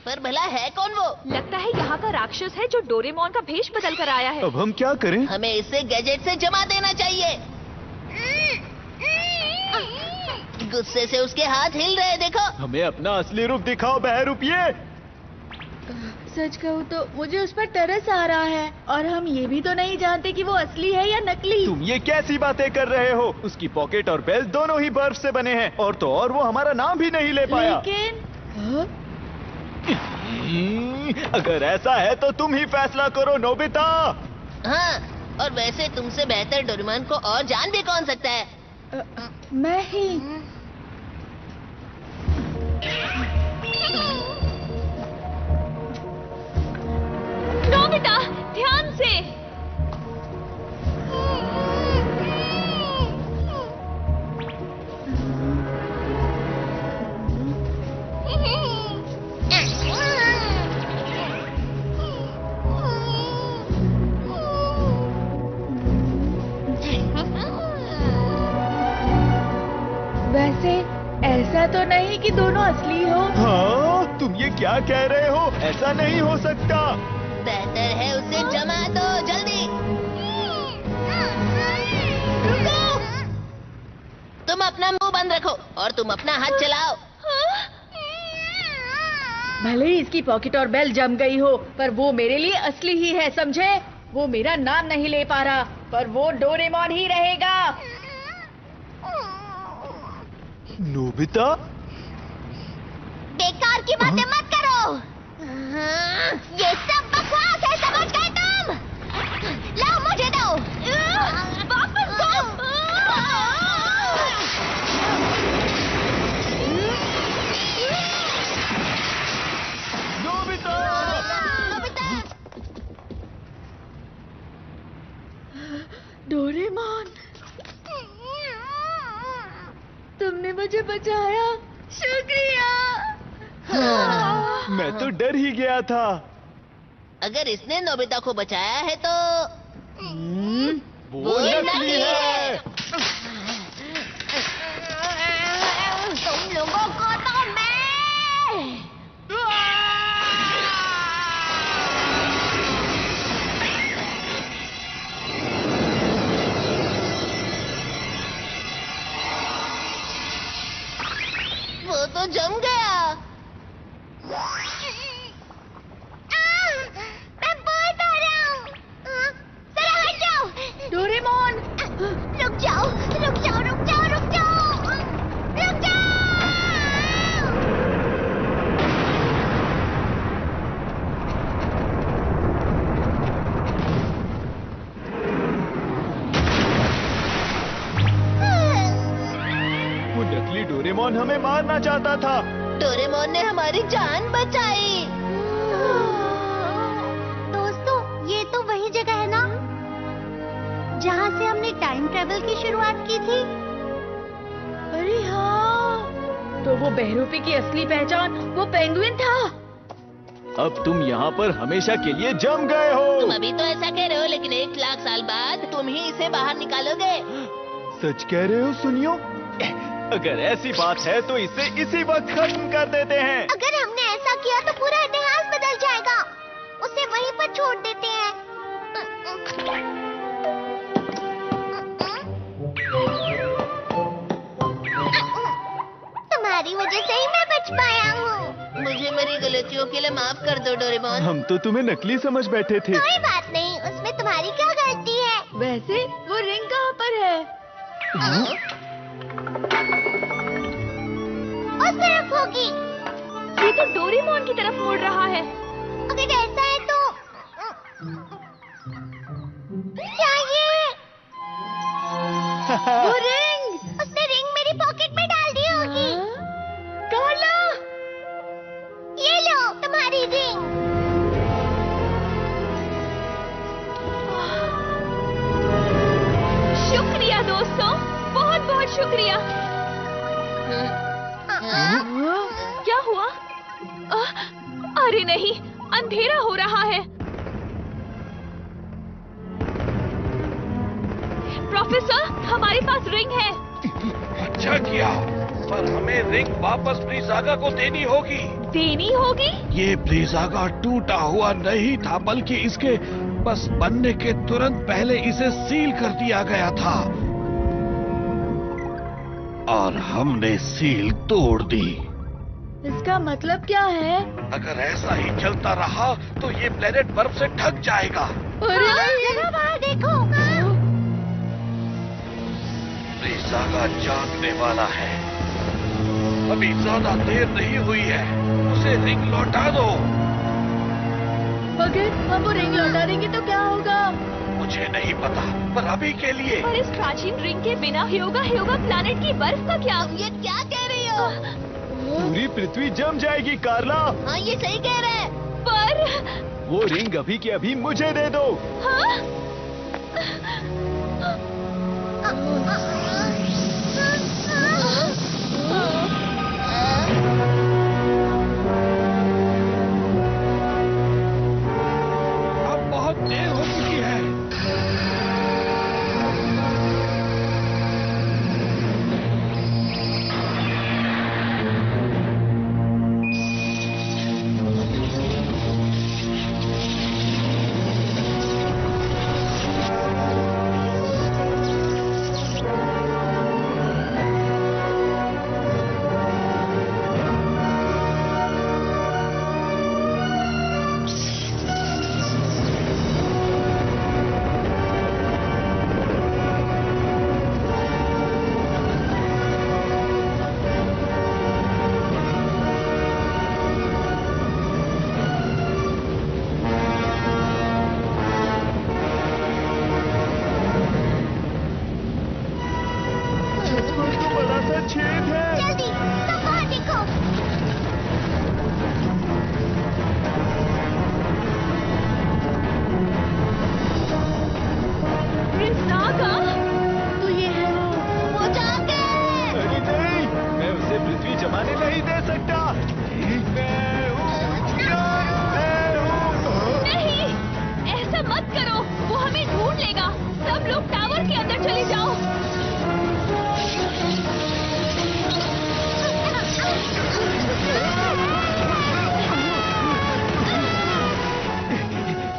पर भला है कौन वो? लगता है यहाँ का राक्षस है जो डोरेमोन का भेष बदल कर आया है। अब हम क्या करें? हमें इसे गैजेट से जमा देना चाहिए। गुस्से से उसके हाथ हिल रहे, देखो। हमें अपना असली रूप दिखाओ बहरूपिये। सच कहूँ तो मुझे उस पर तरस आ रहा है, और हम ये भी तो नहीं जानते कि वो असली है या नकली। तुम ये कैसी बातें कर रहे हो? उसकी पॉकेट और बेल्ट दोनों ही बर्फ से बने हैं, और तो और वो हमारा नाम भी नहीं ले पाया। लेकिन हाँ? अगर ऐसा है तो तुम ही फैसला करो नोबिता। हाँ, और वैसे तुमसे बेहतर डोरेमोन को और जान भी कौन सकता है? मैं ही। नोबिता, ध्यान से। वैसे ऐसा तो नहीं कि दोनों असली हो। हाँ, तुम ये क्या कह रहे हो? ऐसा नहीं हो सकता। बेहतर है उसे जमा दो, जल्दी। रुको। तुम अपना मुंह बंद रखो और तुम अपना हाथ चलाओ। भले ही इसकी पॉकेट और बेल जम गई हो, पर वो मेरे लिए असली ही है, समझे? वो मेरा नाम नहीं ले पा रहा, पर वो डोरेमोन ही रहेगा। नोबिता? बेकार की बातें मत करो। ये सब बकवास है, समझ गए तुम? लाओ मुझे दो। वापस दो। नोबिता! डोरेमोन, तुमने मुझे बचाया, शुक्रिया। मैं तो डर ही गया था। अगर इसने नोबिता को बचाया है तो वो नकली है। तुम लोगों को तो मैं। वो तो जम गया। मैं बहुत आ रहा हूँ। जरा हट जाओ। डोरेमोन, रुक जाओ, रुक जाओ, रुक जाओ, रुक जाओ, रुक जाओ। वो नकली डोरेमोन हमें मारना चाहता था। डोरेमोन ने हमारी जान बचाई। दोस्तों, ये तो वही जगह है ना जहाँ से हमने टाइम ट्रेवल की शुरुआत की थी। अरे हाँ, तो वो बहरूपी की असली पहचान वो पेंगुइन था। अब तुम यहाँ पर हमेशा के लिए जम गए तुम हो। अभी तो ऐसा कह रहे हो, लेकिन 1 लाख साल बाद तुम ही इसे बाहर निकालोगे। सच कह रहे हो सुनियो? अगर ऐसी बात है तो इसे इसी वक्त खत्म कर देते हैं। अगर हमने ऐसा किया तो पूरा इतिहास बदल जाएगा। उसे वहीं पर छोड़ देते हैं। तुम्हारी वजह से ही मैं बच पाया हूँ। मुझे मेरी गलतियों के लिए माफ कर दो डोरेमोन। हम तो तुम्हें नकली समझ बैठे थे। कोई बात नहीं, उसमें तुम्हारी क्या गलती है? वैसे वो रिंग कहाँ पर है? उस तरफ होगी। ये तो डोरेमोन की तरफ मुड़ रहा है। अगर ऐसा है तो क्या ये? वो रिंग! उसने रिंग मेरी पॉकेट में डाल दी होगी। कार्ला! ये लो तुम्हारी रिंग। शुक्रिया दोस्तों, बहुत बहुत शुक्रिया। क्या हुआ? अरे नहीं, अंधेरा हो रहा है। प्रोफेसर, हमारे पास रिंग है। अच्छा किया, पर हमें रिंग वापस ब्रीज़ागा को देनी होगी। देनी होगी? ये ब्रीज़ागा टूटा हुआ नहीं था, बल्कि इसके बस बनने के तुरंत पहले इसे सील कर दिया गया था और हमने सील तोड़ दी। इसका मतलब क्या है? अगर ऐसा ही चलता रहा तो ये प्लेनेट बर्फ से ढक जाएगा। अरे नहीं, बाहर देखो। ब्रीज़ागा जागने वाला है। अभी ज्यादा देर नहीं हुई है, उसे रिंग लौटा दो। अगर हम वो रिंग लौटा देंगे तो क्या होगा? मुझे नहीं पता, पर अभी के लिए। पर इस प्राचीन रिंग के बिना ह्योगा प्लैनेट की बर्फ का क्या? ये क्या कह रही हो? पूरी पृथ्वी जम जाएगी कार्ला। हाँ, ये सही कह रहे हैं। पर वो रिंग अभी के अभी मुझे दे दो। हाँ? अब बहुत देर हो चुकी है। बड़ा सा छेद है। जल्दी, सब बाहर देखो। ब्रीज़ागा? तो ये है वो जाके। अरे नहीं, मैं उसे पृथ्वी जमाने नहीं दे सकता। मैं हूँ, मैं हूँ। नहीं, ऐसा मत करो, वो हमें ढूंढ लेगा। सब लोग टावर के अंदर चले जाओ।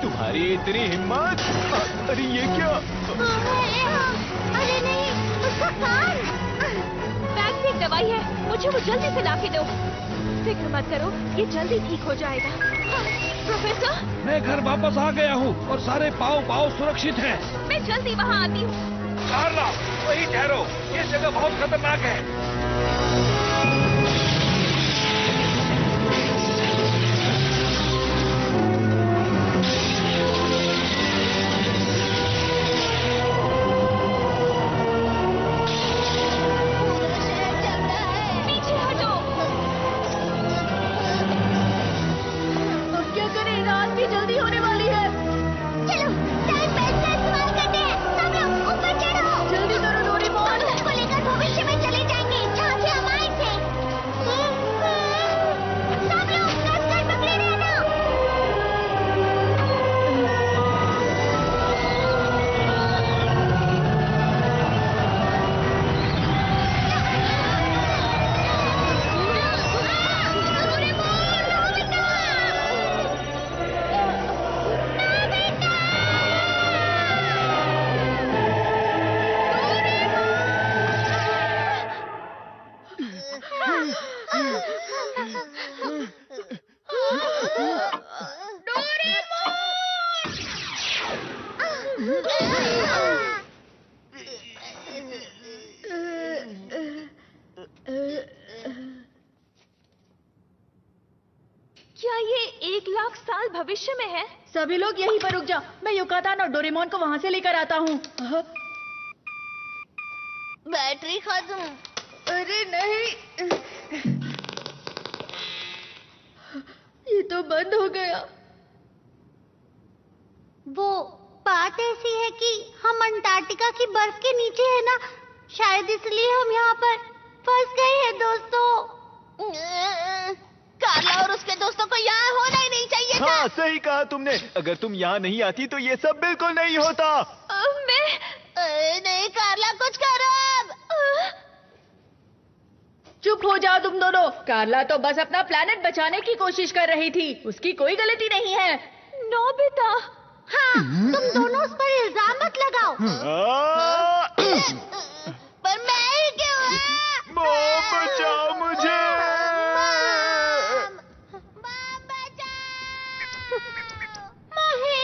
तुम्हारी इतनी हिम्मत? अरे ये क्या? अरे नहीं, उसका कान। बैग में एक दवाई है, मुझे वो जल्दी से लाके दो। फिक्र मत करो, ये जल्दी ठीक हो जाएगा। प्रोफेसर, मैं घर वापस आ गया हूँ और सारे पाँव सुरक्षित हैं। मैं जल्दी वहाँ आती हूँ। कार्ला, वहीं ठहरो, ये जगह बहुत खतरनाक है। पीछे हटो। अब क्या करें? रात भी जल्दी होने वाली है। चलो, टाइम बेल्ट का इस्तेमाल करते हैं। सब लोग ऊपर चढ़ो। जल्दी करो डोरेमोन। हम उसको लेकर भविष्य में चले जाएंगे, जहाँ से हम आए थे। सब लोग कसकर पकड़े रहना। क्या ये 1,00,000 साल भविष्य में है? सभी लोग यहीं पर रुक जाओ, मैं युकातान और डोरेमोन को वहाँ से लेकर आता हूँ। बैटरी खत्म। अरे नहीं, ये तो बंद हो गया। वो बात ऐसी है कि हम अंटार्कटिका की बर्फ के नीचे है ना, शायद इसलिए हम यहाँ पर फंस गए हैं दोस्तों। कार्ला और उसके दोस्तों को यहाँ होने हाँ, सही कहा तुमने। अगर तुम यहाँ नहीं आती तो ये सब बिल्कुल नहीं होता। मैं नहीं कार्ला, कुछ करो अब। चुप हो जाओ तुम दोनों। कार्ला तो बस अपना प्लेनेट बचाने की कोशिश कर रही थी, उसकी कोई गलती नहीं है। नोबिता, हाँ, तुम दोनों उस पर इल्जाम मत लगाओ। पर मैं ही क्यों? मॉम, बचाओ मुझे। मॉम, बचाओ। मम्मी।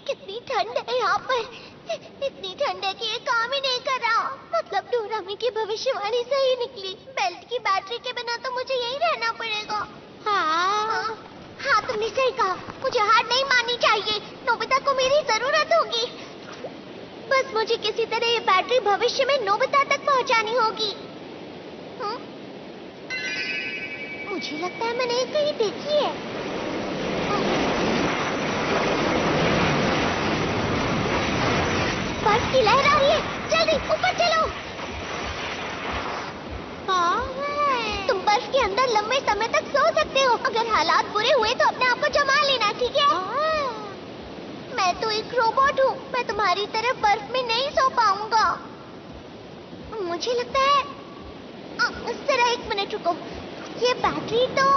कितनी ठंड है यहाँ पर। इतनी ठंड है कि ये काम ही नहीं कर रहा। मतलब डोरामी की भविष्यवाणी सही निकली। बेल्ट की बैटरी के बिना तो मुझे यहीं रहना पड़ेगा। हाँ, तुमने सही कहा। मुझे हार नहीं माननी चाहिए। नोबिता को मेरी जरूरत होगी। बस मुझे किसी तरह ये बैटरी भविष्य में नोबिता तक पहुँचानी होगी। मुझे लगता है मैंने ये कहीं देखी है। बर्फ की लहर आ रही है। जल्दी ऊपर चलो। तुम बर्फ के अंदर लंबे समय तक सो सकते हो। अगर हालात बुरे हुए तो अपने आप को जमा लेना, ठीक है? मैं तो एक रोबोट हूँ। मैं तुम्हारी तरह बर्फ में नहीं सो पाऊंगा। मुझे लगता है जरा एक मिनट रुको। ये बैटरी तो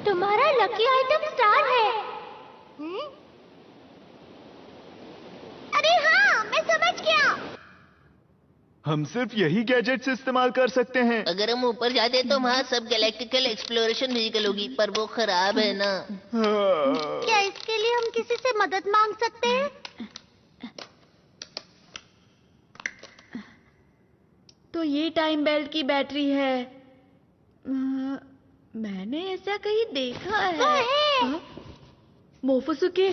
तुम्हारा लकी आइटम स्टार है। अरे हाँ, मैं समझ गया। हम सिर्फ यही गैजेट्स इस्तेमाल कर सकते हैं। अगर हम ऊपर जाते तो वहाँ सब गैलेक्टिकल एक्सप्लोरेशन व्हीकल होगी, पर वो खराब है ना। क्या इसके लिए हम किसी से मदद मांग सकते हैं? तो ये टाइम बेल्ट की बैटरी है। मैंने ऐसा कहीं देखा है। हाँ? मोफुसुके,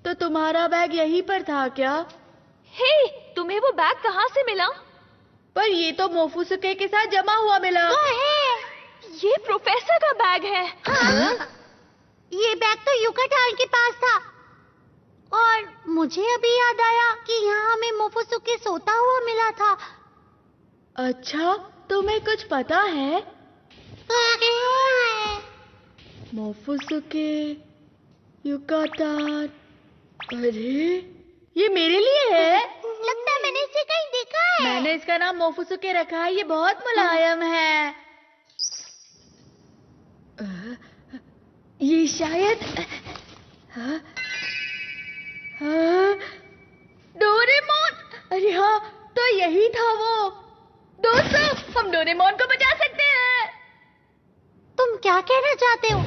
तो तुम्हारा बैग यहीं पर था क्या? हे, तुम्हें वो बैग कहाँ से मिला? पर ये तो मोफुसुके के साथ जमा हुआ मिला। ये प्रोफेसर का बैग है। हाँ? ये बैग तो युकाटान के पास था। और मुझे अभी याद आया कि यहाँ हमें मोफुसुके सोता हुआ मिला था। अच्छा, तुम्हें कुछ पता है? मोफुसुके, युकाटान। अरे, ये मेरे लिए है। लगता है मैंने इसे कहीं देखा है। मैंने इसका नाम मोफुसुके रखा है। ये बहुत मुलायम है। ये शायद डोरेमोन। अरे हाँ, तो यही था वो। दोस्तों, हम डोरेमोन को बचा सकते हैं। तुम क्या कहना चाहते हो?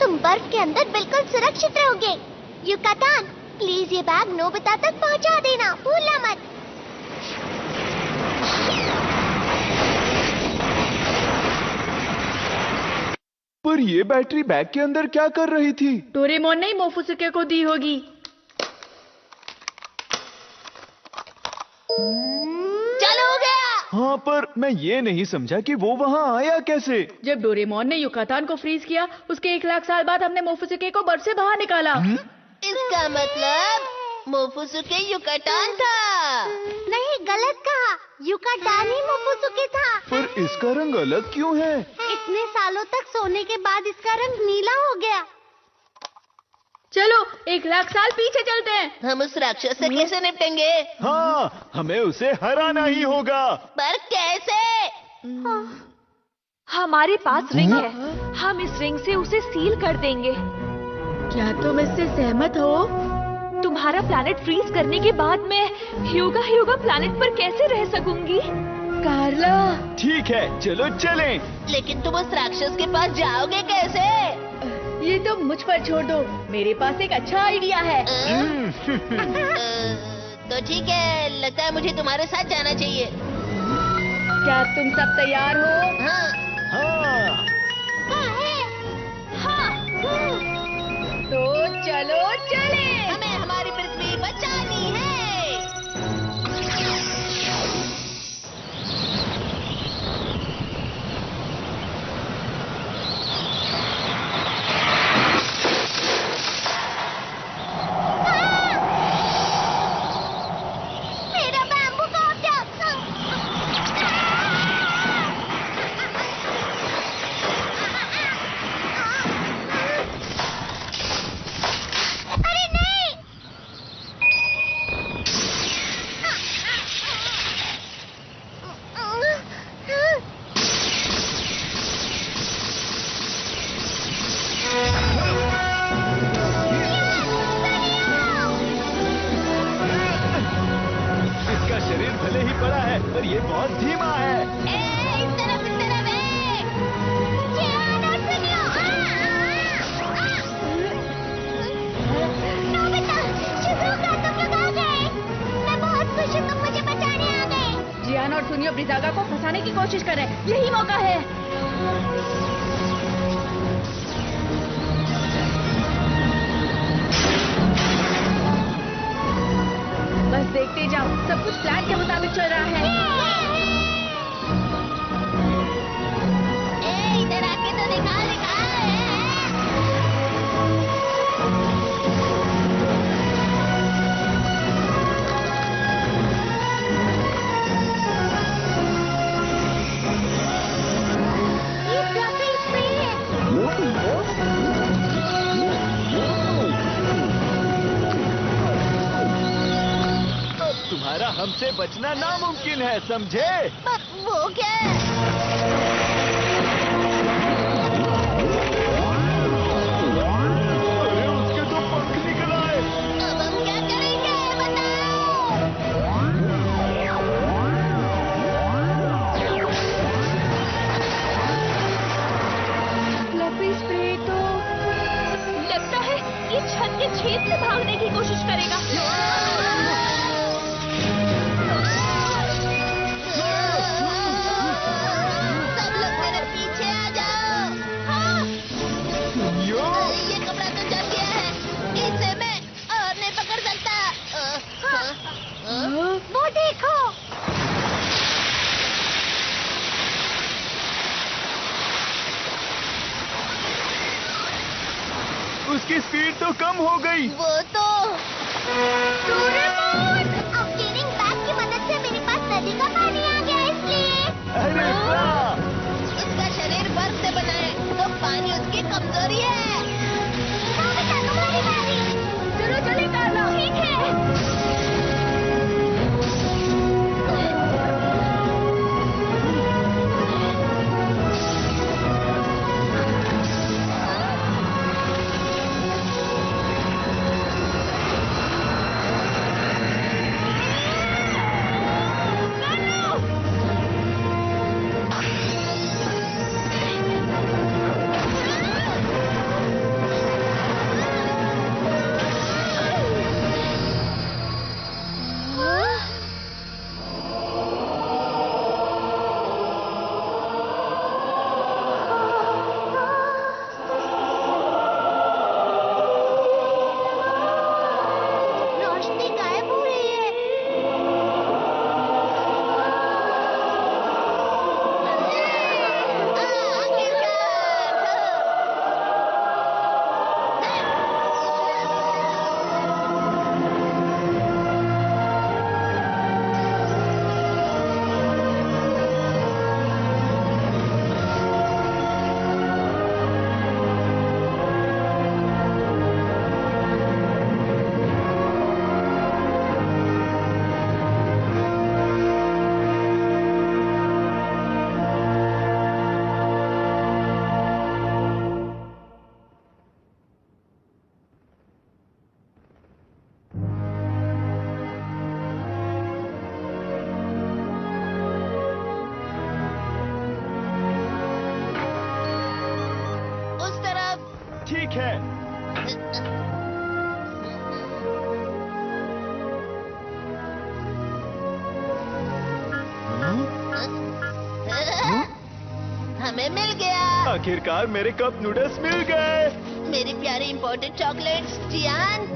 तुम बर्फ के अंदर बिल्कुल सुरक्षित रहोगे। युकाटान, प्लीज ये बैग नोबिता तक पहुंचा देना, भूलना मत। पर ये बैटरी बैग के अंदर क्या कर रही थी? डोरेमोन ने मोफुसुके को दी होगी। चलो हो गया। हाँ, पर मैं ये नहीं समझा कि वो वहाँ आया कैसे? जब डोरेमोन ने युकाटान को फ्रीज किया, उसके 1 लाख साल बाद हमने मोफुसुके को बर्फ से बाहर निकाला। इसका मतलब मोफुसुके युकाटान था। नहीं, गलत कहा। युकाटान ही मोफुसुके था। पर इसका रंग अलग क्यों है? इतने सालों तक सोने के बाद इसका रंग नीला हो गया। चलो 1 लाख साल पीछे चलते हैं। हम उस राक्षस से कैसे निपटेंगे? हाँ, हमें उसे हराना ही होगा। पर कैसे? हमारे पास रिंग है। हम इस रिंग से उसे सील कर देंगे। क्या तुम इससे सहमत हो? तुम्हारा प्लैनेट फ्रीज करने के बाद मैं ह्यूगा प्लैनेट पर कैसे रह सकूंगी? कार्ला, ठीक है, चलो चलें। लेकिन तुम उस राक्षस के पास जाओगे कैसे? ये तुम मुझ पर छोड़ दो। मेरे पास एक अच्छा आइडिया है। तो ठीक है, लगता है मुझे तुम्हारे साथ जाना चाहिए। क्या तुम सब तैयार हो? हाँ। हाँ, तो चलो चले। हमें हमारी पृथ्वी बचानी है। जागा को फंसाने की कोशिश कर रहे हैं। यही मौका है। बस देखते जाओ, सब कुछ प्लान के मुताबिक चल रहा है। इधर आके तो दिखा दिखा। ये फ्लफी स्प्रे है। अब तुम्हारा हमसे बचना नामुमकिन है, समझे? वो क्या है? अरे उसके तो पंख निकल आए। अब हम क्या करेंगे बताओ। फ्लफी स्प्रे तो लगता है ये छत के छेद से भागने की कोशिश करेगा। सब लोग मेरे पीछे आ जाओ। हाँ, यो ये कपड़ा तो जल गया है, इसे मैं और नहीं पकड़ सकता। वो देखो। उसकी स्पीड तो कम हो गई। वो तो डोरेमोन! अब क्लीनिंग बैग की मदद से मेरे पास नदी का पानी आ गया, इसलिए अरे वाह! उसका शरीर बर्फ से बना है, तो पानी उसकी कमजोरी है। नोबिता, तुम्हारी बारी। चलो चले कार्ला। ठीक है। रोशनी गायब हो रही है। उस तरफ। ठीक है। हमें मिल गया। आखिरकार मेरे कप नूडल्स मिल गए। मेरी प्यारी इम्पोर्टेड चॉकलेट्स। जियान,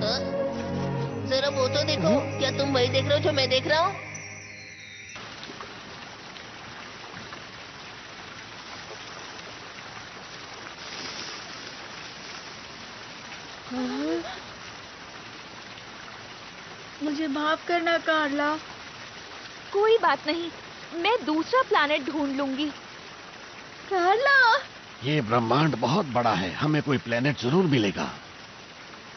जरा वो तो देखो। क्या तुम वही देख रहे हो जो मैं देख रहा हूँ? मुझे माफ करना कार्ला। कोई बात नहीं, मैं दूसरा प्लैनेट ढूंढ लूंगी। कार्ला! ये ब्रह्मांड बहुत बड़ा है, हमें कोई प्लेनेट जरूर मिलेगा।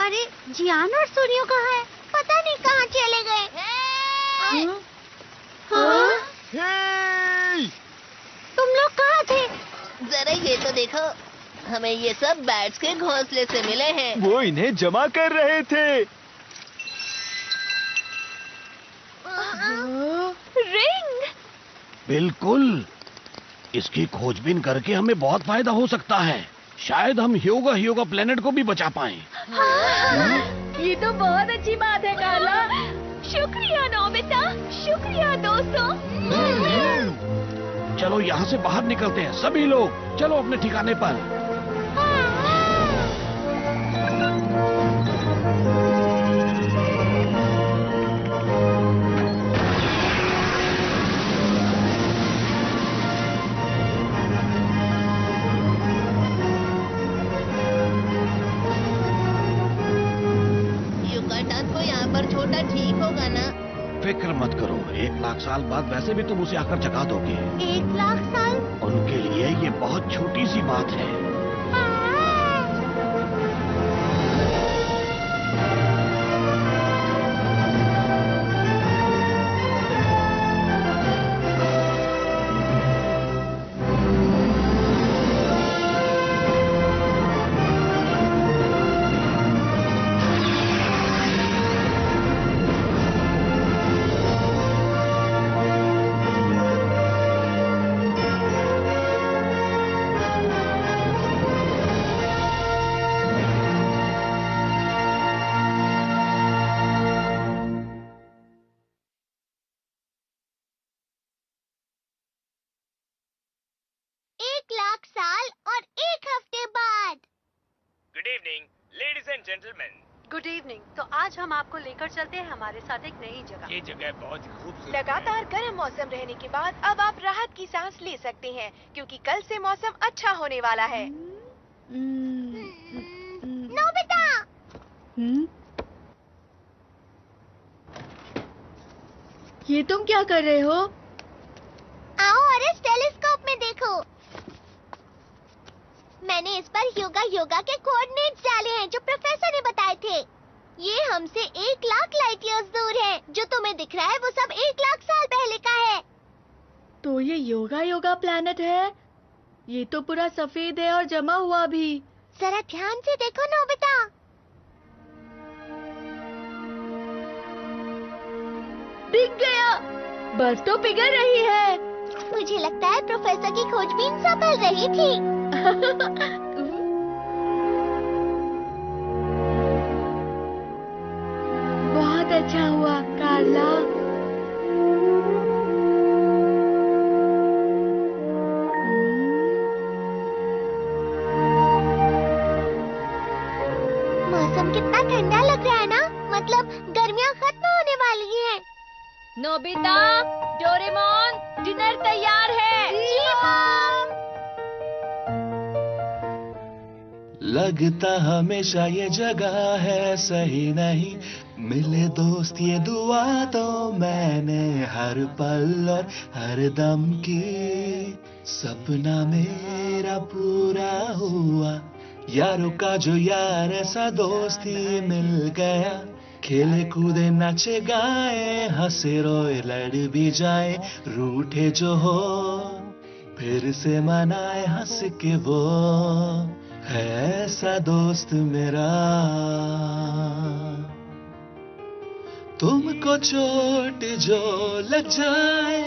अरे जियान और सूर्यो कहाँ है? पता नहीं कहाँ चले गए। हाँ? हे! तुम लोग कहाँ थे? जरा ये तो देखो, हमें ये सब बैट्स के घोंसले से मिले हैं। वो इन्हें जमा कर रहे थे। रिंग! बिल्कुल, इसकी खोजबीन करके हमें बहुत फायदा हो सकता है। शायद हम ह्योगा प्लेनेट को भी बचा पाएं। ये तो बहुत अच्छी बात है कार्ला। शुक्रिया नोबिता, शुक्रिया दोस्तों। चलो यहाँ से बाहर निकलते हैं। सभी लोग चलो अपने ठिकाने पर। युगाटान को यहाँ पर छोटा ठीक होगा ना? फिक्र मत करो, 1 लाख साल बाद वैसे भी तुम उसे आकर जगा दोगे। 1 लाख साल? उनके लिए ये बहुत छोटी सी बात है। Good evening ladies and gentleman. Good evening. तो आज हम आपको लेकर चलते हैं हमारे साथ एक नई जगह। ये जगह बहुत खूबसूरत लगातार गर्म मौसम रहने के बाद अब आप राहत की सांस ले सकते हैं, क्योंकि कल से मौसम अच्छा होने वाला है। नोबिता! ये तुम क्या कर रहे हो? आओ और इस टेलीस्कोप में देखो। मैंने इस पर योगा के कोऑर्डिनेट्स डाले हैं जो प्रोफेसर ने बताए थे। ये हमसे 1 लाख लाइट ईयर्स दूर है। जो तुम्हें दिख रहा है वो सब 1 लाख साल पहले का है। तो ये योगा प्लैनेट है? ये तो पूरा सफेद है और जमा हुआ भी। जरा ध्यान से देखो नोबिता। दिख गया, बर्फ तो पिघल रही है। मुझे लगता है प्रोफेसर की खोजबीन सफल रही थी। बहुत अच्छा हुआ कार्ला। मौसम कितना ठंडा लग रहा है ना, मतलब गर्मियाँ खत्म होने वाली हैं। नोबिता, डोरेमोन, डिनर तैयार है। जी मॉम। लगता हमेशा ये जगह है सही नहीं, मिले दोस्त ये दुआ तो मैंने हर पल और हर दम की। सपना मेरा पूरा हुआ, यारों का जो यार ऐसा दोस्ती मिल गया। खेले कूदे नाचे गाए, हंसे रोए लड़ भी जाए, रूठे जो हो फिर से मनाए हंस के वो है ऐसा दोस्त मेरा। तुमको चोट जो लग जाए,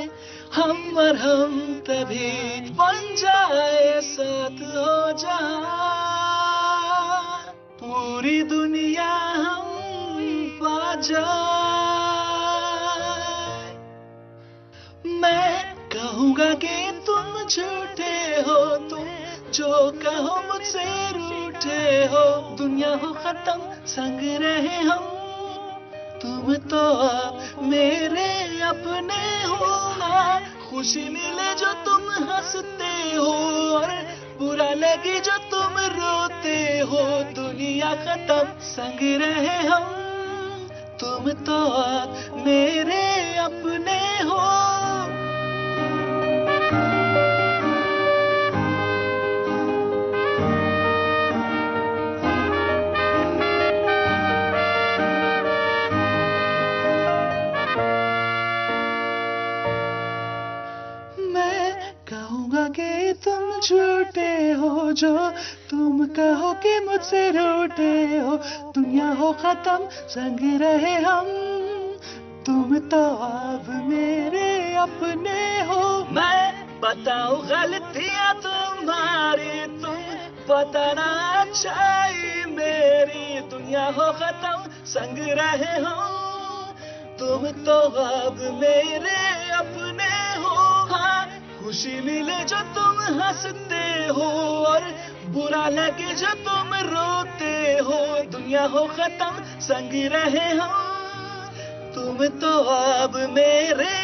हम और हम तभी बन जाए, साथ हो जाए पूरी दुनिया हम पा जाए। मैं कहूँगा कि तुम झूठे हो, तुम जो कहो मुझसे रूठे हो। दुनिया हो खत्म संग रहे हम, तुम तो मेरे अपने हो। खुशी मिले जो तुम हंसते हो, और बुरा लगे जो तुम रोते हो। दुनिया खत्म संग रहे हम, तुम तो मेरे अपने हो। कि तुम झूठे हो जो तुम कहो कि मुझसे रूठे हो। दुनिया हो खत्म संग रहे हम, तुम तो अब मेरे अपने हो। मैं बताऊं गलतियां तुम्हारी, तुम बताना अच्छाई मेरी। दुनिया हो खत्म संग रहे हम, तुम तो अब मेरे अपने हो। हाँ, खुशी मिले जो तुम हंसते हो और बुरा लगे जो तुम रोते हो, दुनिया हो खत्म संग रहे हो तुम तो अब मेरे